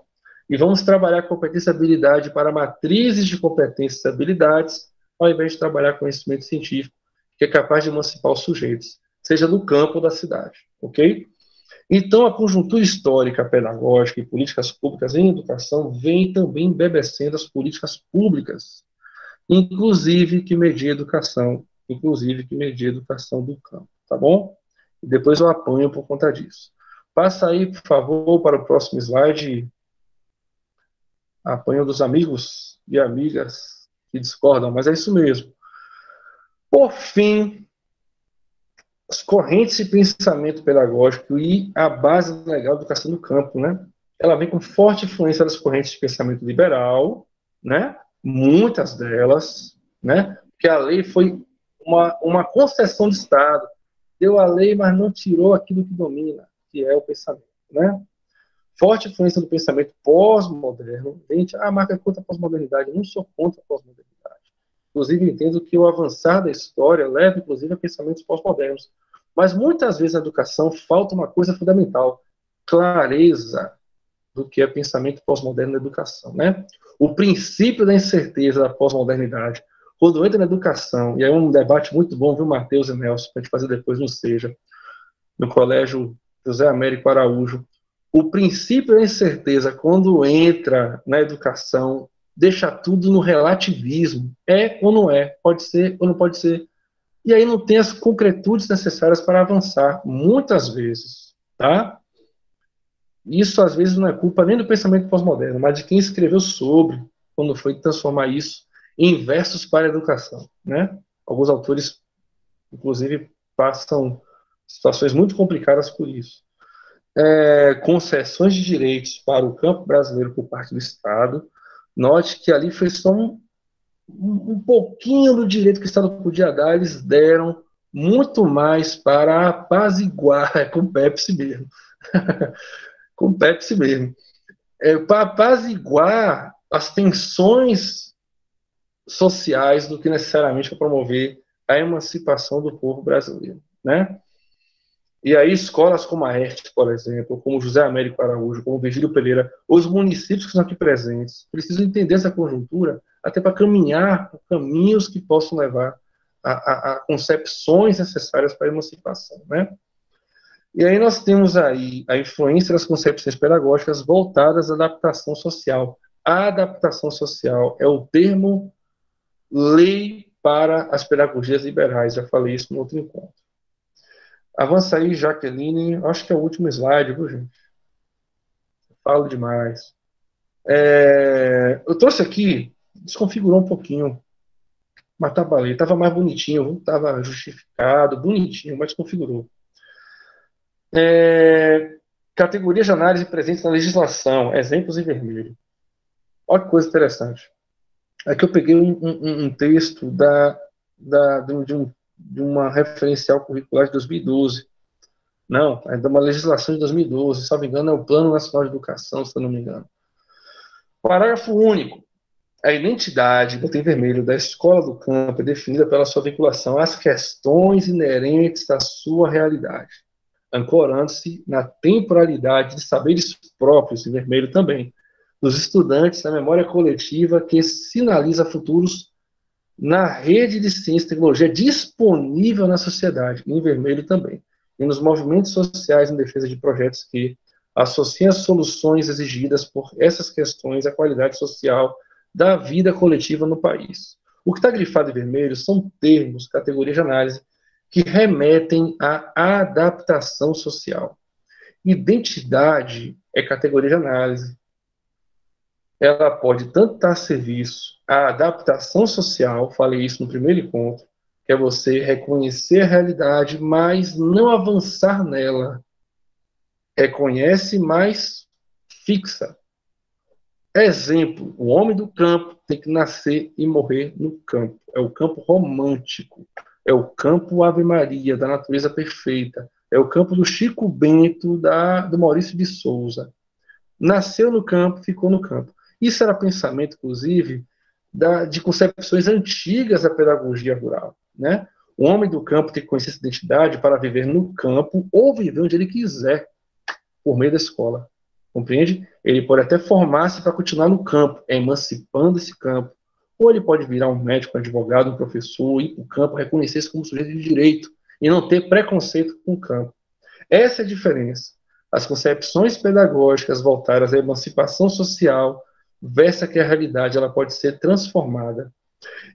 e vamos trabalhar competência e habilidade para matrizes de competências e habilidades, ao invés de trabalhar conhecimento científico, que é capaz de emancipar os sujeitos, seja no campo ou da cidade, ok? Então, a conjuntura histórica, pedagógica e políticas públicas em educação vem também embebecendo as políticas públicas, inclusive que media a educação do campo, tá bom? E depois eu apanho por conta disso. Passa aí, por favor, para o próximo slide. Apanho dos amigos e amigas que discordam, mas é isso mesmo. Por fim, as correntes de pensamento pedagógico e a base legal da educação do campo, né? Ela vem com forte influência das correntes de pensamento liberal, né? Muitas delas, né? Porque a lei foi uma concessão de Estado. Deu a lei, mas não tirou aquilo que domina, que é o pensamento, né? Forte influência do pensamento pós-moderno. Gente, marca contra a pós-modernidade. Eu não sou contra a pós-modernidade. Inclusive, entendo que o avançar da história leva, inclusive, a pensamentos pós-modernos. Mas, muitas vezes, na educação, falta uma coisa fundamental. Clareza do que é pensamento pós-moderno na educação, né? O princípio da incerteza da pós-modernidade. Quando entra na educação, e é um debate muito bom, viu, Matheus e Nelson, para a gente fazer depois no SEJA, no Colégio José Américo Araújo, o princípio da incerteza, quando entra na educação, deixa tudo no relativismo. É ou não é, pode ser ou não pode ser. E aí não tem as concretudes necessárias para avançar, muitas vezes, tá? Isso, às vezes, não é culpa nem do pensamento pós-moderno, mas de quem escreveu sobre, quando foi transformar isso em versos para a educação, né? Alguns autores, inclusive, passam situações muito complicadas por isso. Concessões de direitos para o campo brasileiro por parte do Estado. Note que ali foi só um pouquinho do direito que o Estado podia dar, eles deram muito mais para apaziguar, com Pepsi mesmo, com Pepsi mesmo, para apaziguar as tensões sociais do que necessariamente para promover a emancipação do povo brasileiro, né? E aí escolas como a ERT, por exemplo, como José Américo Araújo, como Virgílio Pereira, os municípios que estão aqui presentes, precisam entender essa conjuntura até para caminhar por caminhos que possam levar a concepções necessárias para a emancipação, né? E aí nós temos aí a influência das concepções pedagógicas voltadas à adaptação social. A adaptação social é o termo lei para as pedagogias liberais, já falei isso no outro encontro. Avança aí, Jaqueline. Acho que é o último slide, viu, gente? Falo demais. Eu trouxe aqui, desconfigurou um pouquinho, mas tá valendo. Tava mais bonitinho, tava justificado, bonitinho, mas desconfigurou. Categorias de análise presentes na legislação, exemplos em vermelho. Olha que coisa interessante. Aqui eu peguei um texto de uma referencial curricular de 2012. Não, é de uma legislação de 2012, se não me engano, é o Plano Nacional de Educação, se eu não me engano. Parágrafo único. A identidade, botei em vermelho, da escola do campo é definida pela sua vinculação às questões inerentes à sua realidade, ancorando-se na temporalidade de saberes próprios, em vermelho também, dos estudantes, na memória coletiva que sinaliza futuros na rede de ciência e tecnologia disponível na sociedade, em vermelho também, e nos movimentos sociais em defesa de projetos que associem as soluções exigidas por essas questões à qualidade social da vida coletiva no país. O que está grifado em vermelho são termos, categorias de análise, que remetem à adaptação social. Identidade é categoria de análise. Ela pode tanto estar a serviço à adaptação social, falei isso no primeiro encontro, que é você reconhecer a realidade, mas não avançar nela. Reconhece, mas fixa. Exemplo, o homem do campo tem que nascer e morrer no campo. É o campo romântico. É o campo Ave Maria, da natureza perfeita. É o campo do Chico Bento, do Maurício de Souza. Nasceu no campo, ficou no campo. Isso era pensamento, inclusive, de concepções antigas da pedagogia rural, né? O homem do campo tem que conhecer essa identidade para viver no campo ou viver onde ele quiser, por meio da escola. Compreende? Ele pode até formar-se para continuar no campo, emancipando esse campo. Ou ele pode virar um médico, um advogado, um professor, ir para o campo, reconhecer-se como sujeito de direito e não ter preconceito com o campo. Essa é a diferença. as concepções pedagógicas voltadas à emancipação social, versa que a realidade ela pode ser transformada.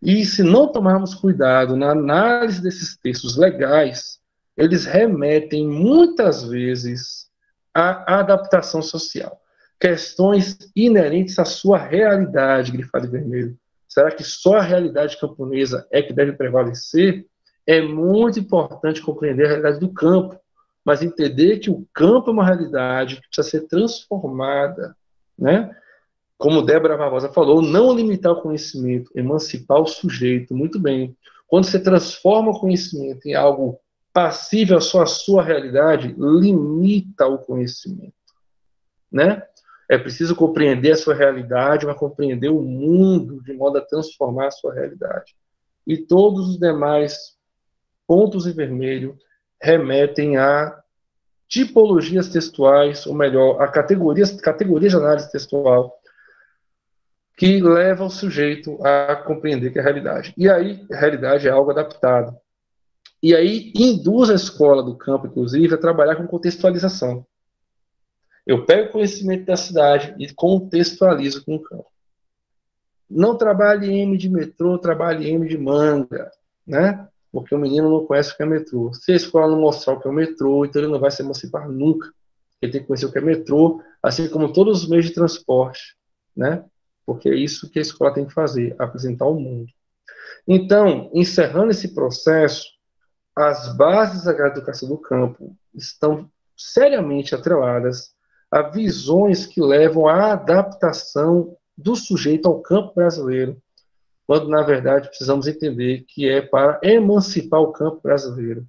E se não tomarmos cuidado na análise desses textos legais, eles remetem muitas vezes à adaptação social. Questões inerentes à sua realidade, grifado em vermelho. Será que só a realidade camponesa é que deve prevalecer? É muito importante compreender a realidade do campo, mas entender que o campo é uma realidade que precisa ser transformada, né? Como Débora Barbosa falou, não limitar o conhecimento, emancipar o sujeito, muito bem. Quando você transforma o conhecimento em algo passível só à sua realidade, limita o conhecimento, né? É preciso compreender a sua realidade, mas compreender o mundo de modo a transformar a sua realidade. E todos os demais pontos em vermelho remetem a tipologias textuais, ou melhor, a categorias de análise textual, que leva o sujeito a compreender que é a realidade. E aí, a realidade é algo adaptado. E aí, induz a escola do campo, inclusive, a trabalhar com contextualização. Eu pego o conhecimento da cidade e contextualizo com o campo. Não trabalhe M de metrô, trabalhe M de manga, né? Porque o menino não conhece o que é metrô. Se a escola não mostrar o que é o metrô, então ele não vai se emancipar nunca. Ele tem que conhecer o que é metrô, assim como todos os meios de transporte, né? Porque é isso que a escola tem que fazer, apresentar o mundo. Então, encerrando esse processo, as bases da educação do campo estão seriamente atreladas a visões que levam à adaptação do sujeito ao campo brasileiro, quando, na verdade, precisamos entender que é para emancipar o campo brasileiro.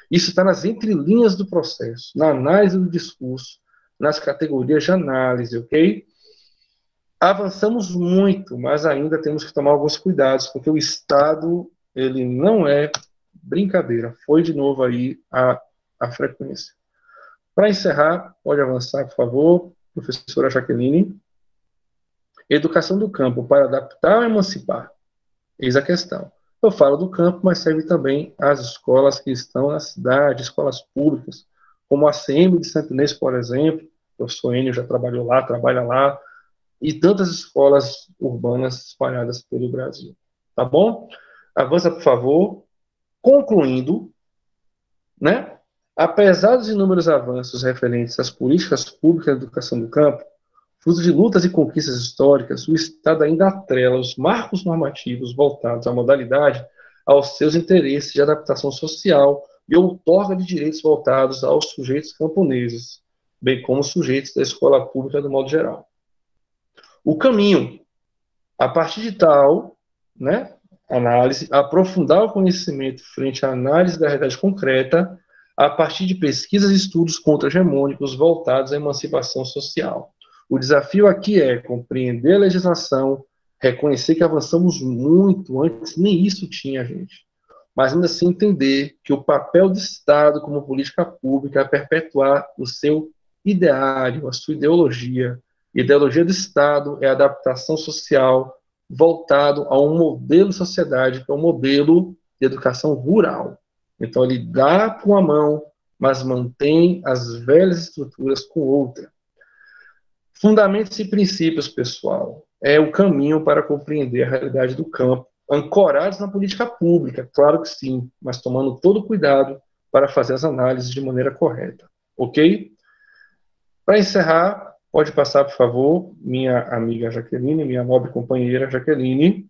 Isso está nas entrelinhas do processo, na análise do discurso, nas categorias de análise, ok? Avançamos muito, mas ainda temos que tomar alguns cuidados, porque o Estado, ele não é brincadeira. Foi de novo aí a frequência. Para encerrar, pode avançar, por favor, professora Jaqueline. Educação do campo para adaptar ou emancipar? Eis a questão. Eu falo do campo, mas serve também às escolas que estão na cidade, escolas públicas, como a CM de Santo Inês, por exemplo. O professor Enio já trabalhou lá, trabalha lá, e tantas escolas urbanas espalhadas pelo Brasil. Tá bom? Avança, por favor. Concluindo, né? Apesar dos inúmeros avanços referentes às políticas públicas de educação do campo, fruto de lutas e conquistas históricas, o Estado ainda atrela os marcos normativos voltados à modalidade aos seus interesses de adaptação social e outorga de direitos voltados aos sujeitos camponeses, bem como os sujeitos da escola pública do modo geral. O caminho, a partir de tal, né, análise, aprofundar o conhecimento frente à análise da realidade concreta, a partir de pesquisas e estudos contra-hegemônicos voltados à emancipação social. O desafio aqui é compreender a legislação, reconhecer que avançamos muito, antes nem isso tinha, gente, mas ainda assim entender que o papel do Estado como política pública é perpetuar o seu ideário, a sua ideologia. A ideologia do Estado é a adaptação social voltado a um modelo de sociedade, que é um modelo de educação rural. Então, ele dá com uma mão, mas mantém as velhas estruturas com outra. Fundamentos e princípios, pessoal, é o caminho para compreender a realidade do campo, ancorados na política pública, claro que sim, mas tomando todo o cuidado para fazer as análises de maneira correta. Ok? Para encerrar, pode passar, por favor, minha amiga Jaqueline, minha nobre companheira Jaqueline.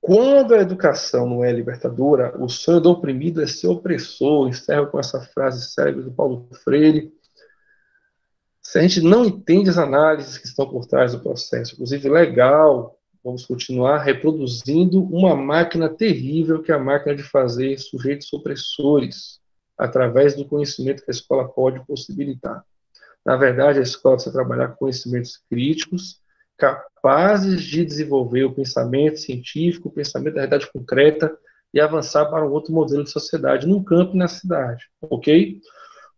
Quando a educação não é libertadora, o sonho do oprimido é ser opressor. Encerro com essa frase célebre do Paulo Freire. Se a gente não entende as análises que estão por trás do processo, inclusive legal, vamos continuar reproduzindo uma máquina terrível, que é a máquina de fazer sujeitos opressores, através do conhecimento que a escola pode possibilitar. Na verdade, a escola precisa trabalhar com conhecimentos críticos, capazes de desenvolver o pensamento científico, o pensamento da realidade concreta e avançar para um outro modelo de sociedade, num campo e na cidade, ok?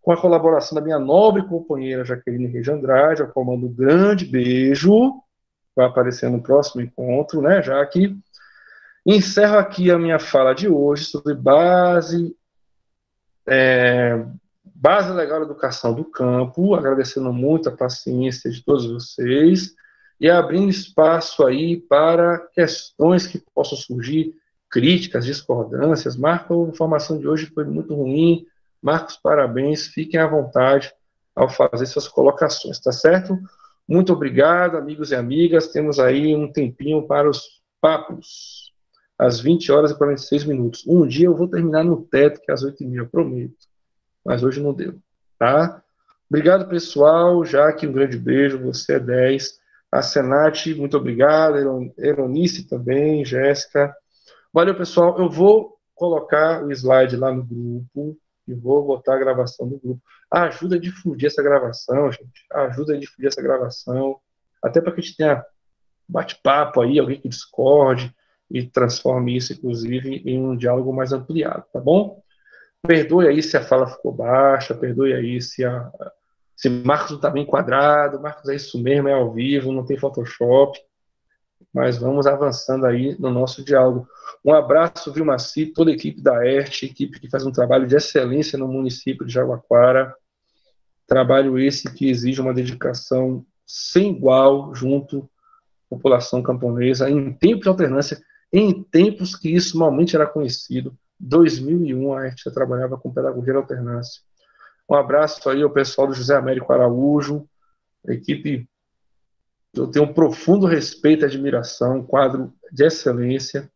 Com a colaboração da minha nobre companheira Jaqueline Reis de Andrade, eu comando um grande beijo, vai aparecer no próximo encontro, né, Jaque? Encerro aqui a minha fala de hoje sobre base Base Legal da Educação do Campo, agradecendo muito a paciência de todos vocês e abrindo espaço aí para questões que possam surgir, críticas, discordâncias. Marco, a informação de hoje foi muito ruim. Marcos, parabéns, fiquem à vontade ao fazer suas colocações, tá certo? Muito obrigado, amigos e amigas. Temos aí um tempinho para os papos, às 20 horas e 46 minutos. Um dia eu vou terminar no teto, que é às 8h30, eu prometo. Mas hoje não deu, tá? Obrigado, pessoal. Jaque, um grande beijo. Você é 10. A Senate, muito obrigado. Eronice também, Jéssica. Valeu, pessoal. Eu vou colocar o slide lá no grupo e vou botar a gravação no grupo. Ajuda a difundir essa gravação, gente. Ajuda a difundir essa gravação. Até para que a gente tenha bate-papo aí, alguém que discorde e transforme isso, inclusive, em um diálogo mais ampliado, tá bom? Perdoe aí se a fala ficou baixa, perdoe aí se Marcos não está bem enquadrado. Marcos, é isso mesmo, é ao vivo, não tem Photoshop, mas vamos avançando aí no nosso diálogo. Um abraço, Vilmaci, toda a equipe da ERT, equipe que faz um trabalho de excelência no município de Jaguaquara, trabalho esse que exige uma dedicação sem igual junto à população camponesa, em tempos de alternância, em tempos que isso normalmente era conhecido. 2001, a ERT já trabalhava com pedagogia de alternância. Um abraço aí ao pessoal do José Américo Araújo, a equipe, eu tenho um profundo respeito e admiração, um quadro de excelência.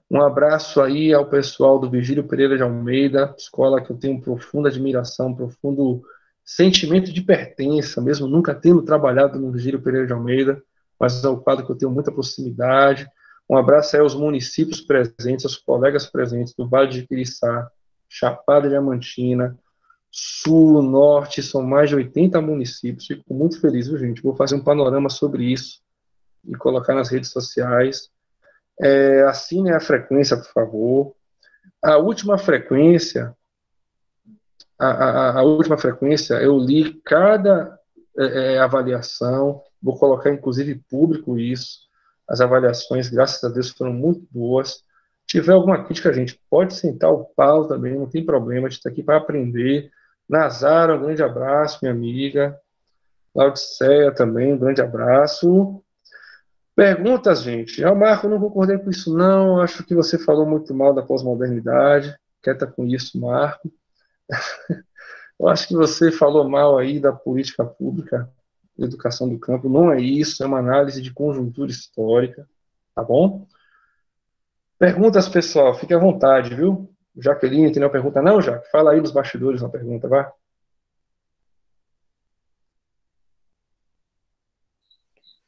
Um abraço aí ao pessoal do Virgílio Pereira de Almeida, escola que eu tenho profunda admiração, um profundo sentimento de pertença, mesmo nunca tendo trabalhado no Virgílio Pereira de Almeida, mas é um quadro que eu tenho muita proximidade. Um abraço aí aos municípios presentes, aos colegas presentes do Vale de Quiriçá, Chapada Diamantina, Sul, Norte, são mais de 80 municípios. Fico muito feliz, viu, gente? Vou fazer um panorama sobre isso e colocar nas redes sociais. Assinem a frequência, por favor. A última frequência, a última frequência, eu li cada avaliação, vou colocar inclusive público isso. As avaliações, graças a Deus, foram muito boas. Se tiver alguma crítica, gente, pode sentar o pau também, não tem problema, a gente está aqui para aprender. Nazara, um grande abraço, minha amiga. Laodiceia também, um grande abraço. Perguntas, gente. Marco, eu não concordei com isso, não. Acho que você falou muito mal da pós-modernidade. Quieta com isso, Marco. Eu acho que você falou mal aí da política pública de educação do campo. Não é isso, é uma análise de conjuntura histórica, tá bom? Perguntas, pessoal, fique à vontade, viu? Jaqueline, tem uma pergunta? Não, Jaque? Fala aí nos bastidores uma pergunta, vai.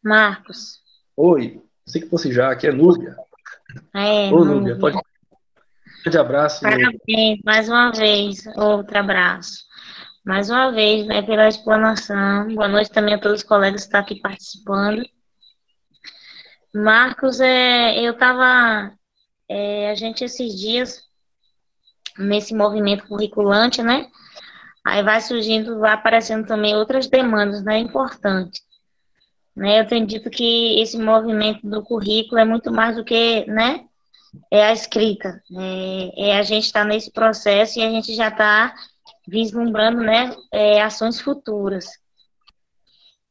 Marcos. Oi, sei que fosse Jaque, é Núbia. Ô, Núbia, pode... Um grande abraço. Parabéns, mais uma vez, outro abraço. Mais uma vez, né, pela explanação. Boa noite também a todos os colegas que estão aqui participando. Marcos, eu estava, a gente esses dias, nesse movimento curriculante, né, aí vai surgindo, vai aparecendo também outras demandas, né, importantes. Né, eu tenho dito que esse movimento do currículo é muito mais do que, né, a escrita. A gente está nesse processo e a gente já está vislumbrando, né, ações futuras.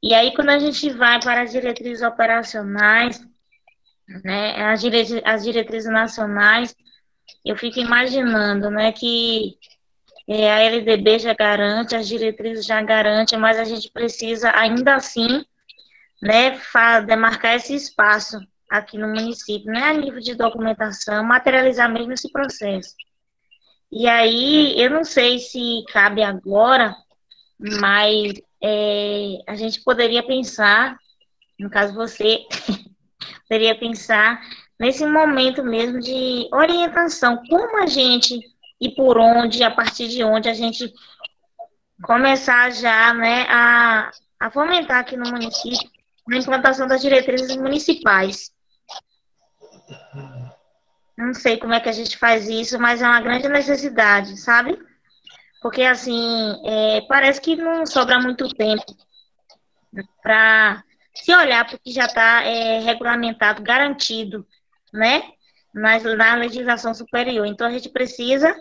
E aí, quando a gente vai para as diretrizes operacionais, né, as diretrizes nacionais, eu fico imaginando, né, que a LDB já garante, as diretrizes já garantem, mas a gente precisa, ainda assim, né, demarcar esse espaço aqui no município, né, a nível de documentação, materializar mesmo esse processo. E aí, eu não sei se cabe agora, mas a gente poderia pensar, no caso você, poderia pensar nesse momento mesmo de orientação, como a gente e por onde, a partir de onde a gente começar já, né, a fomentar aqui no município a implantação das diretrizes municipais. Não sei como é que a gente faz isso, mas é uma grande necessidade, sabe? Porque, assim, parece que não sobra muito tempo para se olhar para o que já está regulamentado, garantido, né? Na legislação superior. Então, a gente precisa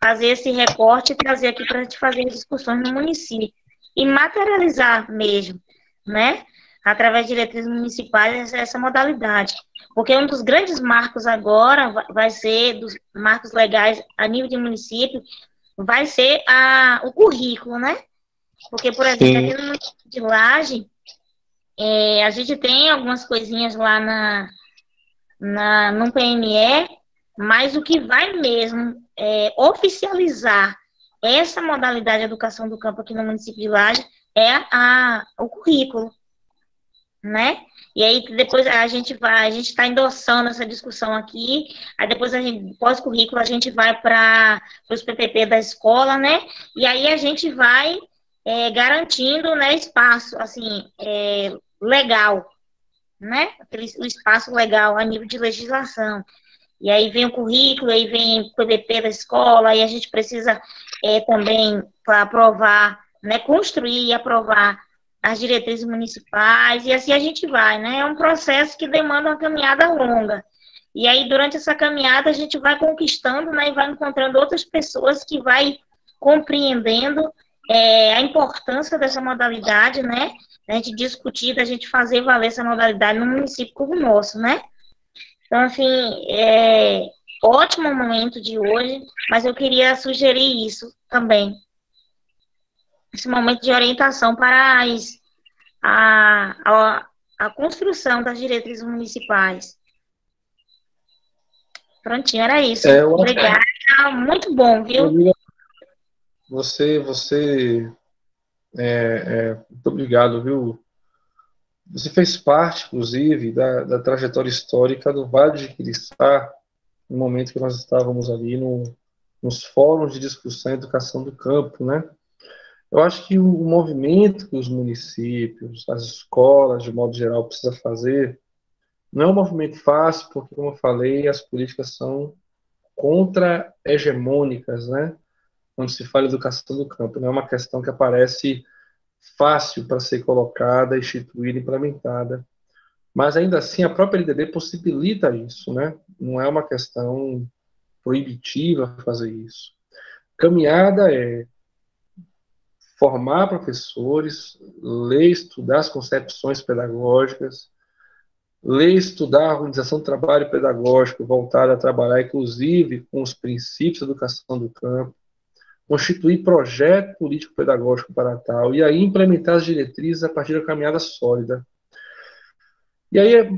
fazer esse recorte e trazer aqui para a gente fazer discussões no município e materializar mesmo, né? Através de diretrizes municipais, essa modalidade. Porque um dos grandes marcos agora vai ser, dos marcos legais a nível de município, vai ser o currículo, né? Porque, por exemplo, aqui no município de Laje, a gente tem algumas coisinhas lá no PME, mas o que vai mesmo oficializar essa modalidade de educação do campo aqui no município de Laje é o currículo, né? E aí depois a gente está endossando essa discussão aqui, aí depois pós-currículo, a gente vai para os PPP da escola, né? E aí a gente vai garantindo, né, espaço, assim, legal, né? O espaço legal a nível de legislação. E aí vem o currículo, aí vem o PPP da escola, aí a gente precisa também, para aprovar, né, construir e aprovar as diretrizes municipais, e assim a gente vai, né? É um processo que demanda uma caminhada longa. E aí, durante essa caminhada, a gente vai conquistando, né, e vai encontrando outras pessoas que vai compreendendo a importância dessa modalidade, né? A gente discutir, a gente fazer valer essa modalidade no município como o nosso, né? Então, assim, ótimo o momento de hoje, mas eu queria sugerir isso também. Esse momento de orientação para a construção das diretrizes municipais. Prontinho, era isso. Obrigada. Muito bom, viu? Muito obrigado, viu? Você fez parte, inclusive, da trajetória histórica do Vale de Quiriçá, no momento que nós estávamos ali nos fóruns de discussão e educação do campo, né? Eu acho que o movimento que os municípios, as escolas, de modo geral, precisam fazer, não é um movimento fácil, porque, como eu falei, as políticas são contra-hegemônicas, né? Quando se fala em educação do campo, não é uma questão que aparece fácil para ser colocada, instituída, implementada. Mas, ainda assim, a própria LDB possibilita isso, né? Não é uma questão proibitiva fazer isso. Caminhada é formar professores, ler e estudar as concepções pedagógicas, ler e estudar a organização do trabalho pedagógico voltada a trabalhar, inclusive, com os princípios da educação do campo, constituir projeto político-pedagógico para tal, e aí implementar as diretrizes a partir da caminhada sólida. E aí é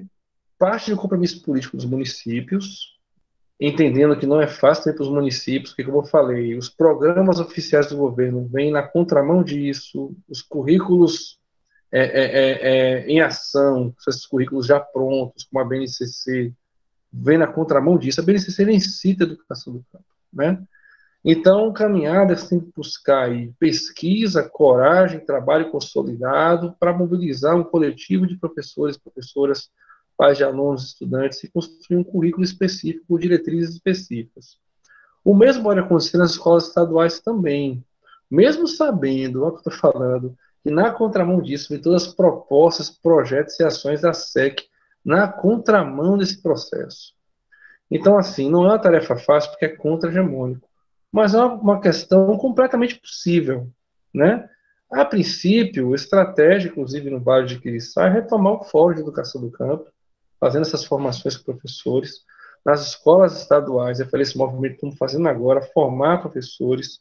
parte do compromisso político dos municípios, entendendo que não é fácil para os municípios, porque, como eu falei, os programas oficiais do governo vêm na contramão disso, os currículos em ação, esses currículos já prontos, como a BNCC, vêm na contramão disso. A BNCC nem cita a educação do campo, né? Então, caminhadas tem que buscar aí pesquisa, coragem, trabalho consolidado para mobilizar um coletivo de professores, professoras, pais de alunos, estudantes e construir um currículo específico com diretrizes específicas. O mesmo pode acontecer nas escolas estaduais também. Mesmo sabendo, olha o que eu estou falando, que na contramão disso vem todas as propostas, projetos e ações da SEC na contramão desse processo. Então, assim, não é uma tarefa fácil porque é contra-hegemônico, mas é uma questão completamente possível, né? A princípio, a estratégia, inclusive no Vale de Quiriçá, é retomar o Fórum de Educação do Campo, fazendo essas formações com professores. Nas escolas estaduais, eu falei esse movimento que estamos fazendo agora, formar professores,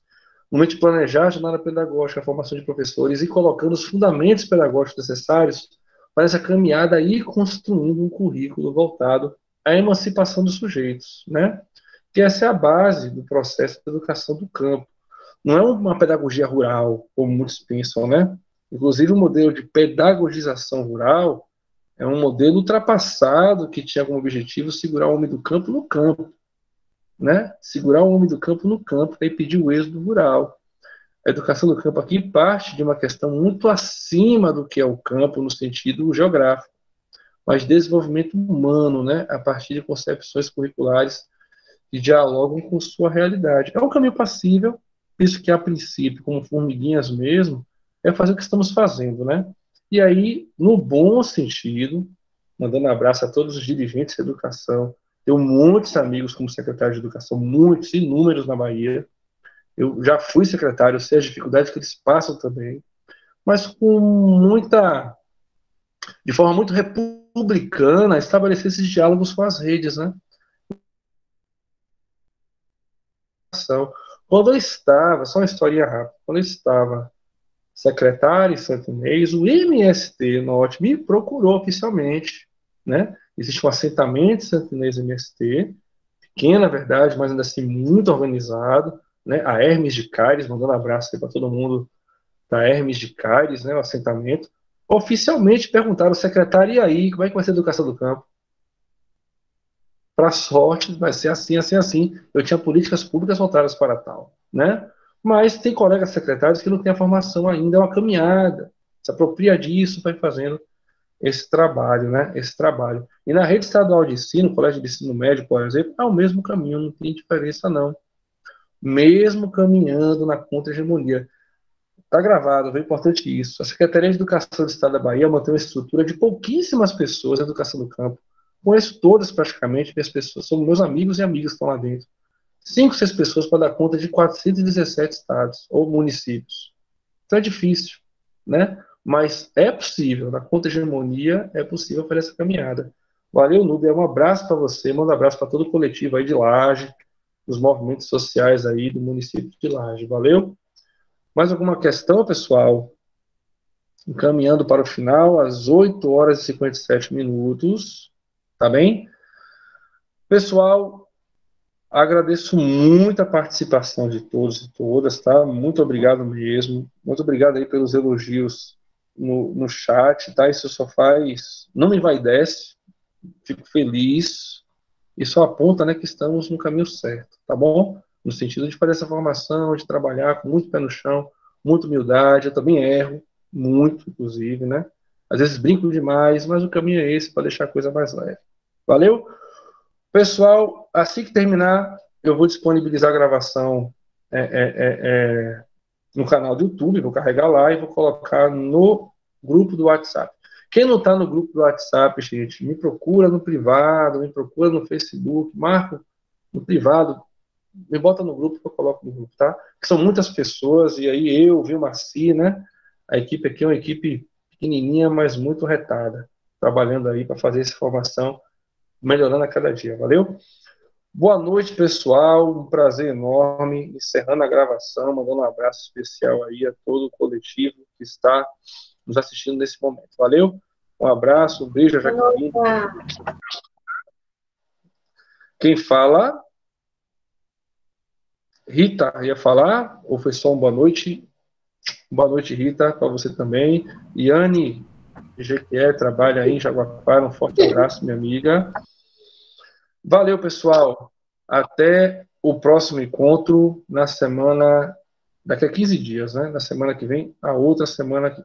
no momento de planejar a jornada pedagógica, a formação de professores e colocando os fundamentos pedagógicos necessários para essa caminhada e construindo um currículo voltado à emancipação dos sujeitos, né? Que essa é a base do processo de educação do campo. Não é uma pedagogia rural, como muitos pensam, né? Inclusive, o modelo de pedagogização rural é um modelo ultrapassado que tinha como objetivo segurar o homem do campo no campo, né? Segurar o homem do campo no campo e impedir o êxodo rural. A educação do campo aqui parte de uma questão muito acima do que é o campo no sentido geográfico, mas desenvolvimento humano, né? A partir de concepções curriculares que dialogam com sua realidade. É um caminho passível, isso que a princípio, como formiguinhas mesmo, é fazer o que estamos fazendo, né? E aí, no bom sentido, mandando um abraço a todos os dirigentes de educação, tenho muitos amigos como secretário de educação, muitos, inúmeros na Bahia, Eu já fui secretário, eu sei as dificuldades que eles passam também, mas de forma muito republicana, estabelecer esses diálogos com as redes, né? Quando eu estava, só uma historinha rápida, quando eu estava secretário em Santo Inês, o MST Norte me procurou oficialmente, né? Existe um assentamento em Santo Inês MST, pequeno, na verdade, mas ainda assim muito organizado, né? A Hermes de Caires, mandando abraço para todo mundo da Hermes de Caires, né? O assentamento. Oficialmente perguntaram ao secretário, e aí, como é que vai ser a educação do campo? Para sorte, vai ser assim, assim, assim. Eu tinha políticas públicas voltadas para tal, né? Mas tem colegas secretários que não têm a formação ainda, é uma caminhada. Se apropria disso, vai fazendo esse trabalho, né? Esse trabalho. E na rede estadual de ensino, colégio de ensino médio, por exemplo, é o mesmo caminho, não tem diferença, não. Mesmo caminhando na contra-hegemonia. Está gravado, é importante isso. A Secretaria de Educação do Estado da Bahia mantém uma estrutura de pouquíssimas pessoas na educação do campo. Conheço todas praticamente, minhas pessoas são meus amigos e amigas que estão lá dentro. 5, 6 pessoas para dar conta de 417 estados ou municípios. Então é difícil, né? Mas é possível, na contra-hegemonia é possível fazer essa caminhada. Valeu, Nubia, um abraço para você, manda um abraço para todo o coletivo aí de Laje, dos movimentos sociais aí do município de Laje. Valeu? Mais alguma questão, pessoal? Encaminhando para o final, às 8 horas e 57 minutos. Tá bem? Pessoal, agradeço muito a participação de todos e todas, tá? Muito obrigado mesmo. Muito obrigado aí pelos elogios no chat, tá? Isso só faz... Não me envaidece. Fico feliz. E só aponta, né, que estamos no caminho certo, tá bom? No sentido de fazer essa formação, de trabalhar com muito pé no chão, muita humildade. Eu também erro, muito, inclusive, né? Às vezes brinco demais, mas o caminho é esse, para deixar a coisa mais leve. Valeu? Pessoal, assim que terminar, eu vou disponibilizar a gravação no canal do YouTube, vou carregar lá e vou colocar no grupo do WhatsApp. Quem não está no grupo do WhatsApp, gente, me procura no privado, me procura no Facebook, marca no privado, me bota no grupo que eu coloco no grupo, tá? Que são muitas pessoas, e aí eu, o Marci, né? A equipe aqui é uma equipe pequenininha, mas muito retada, trabalhando aí para fazer essa formação, melhorando a cada dia, valeu? Boa noite, pessoal, um prazer enorme, encerrando a gravação, mandando um abraço especial aí a todo o coletivo que está nos assistindo nesse momento, valeu? Um abraço, um beijo, Jaqueline. Quem fala? Rita, ia falar? Ou foi só um boa noite? Boa noite, Rita, para você também. Iane, GQE, trabalha aí em Jaguapara, um forte abraço, minha amiga. Valeu, pessoal. Até o próximo encontro na semana, daqui a 15 dias, né? Na semana que vem, a outra semana que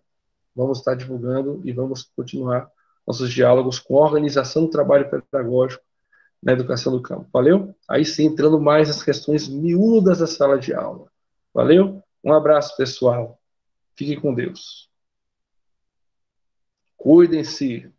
vamos estar divulgando e vamos continuar nossos diálogos com a organização do trabalho pedagógico na educação do campo. Valeu? Aí sim, entrando mais nas questões miúdas da sala de aula. Valeu? Um abraço, pessoal. Fiquem com Deus. Cuidem-se.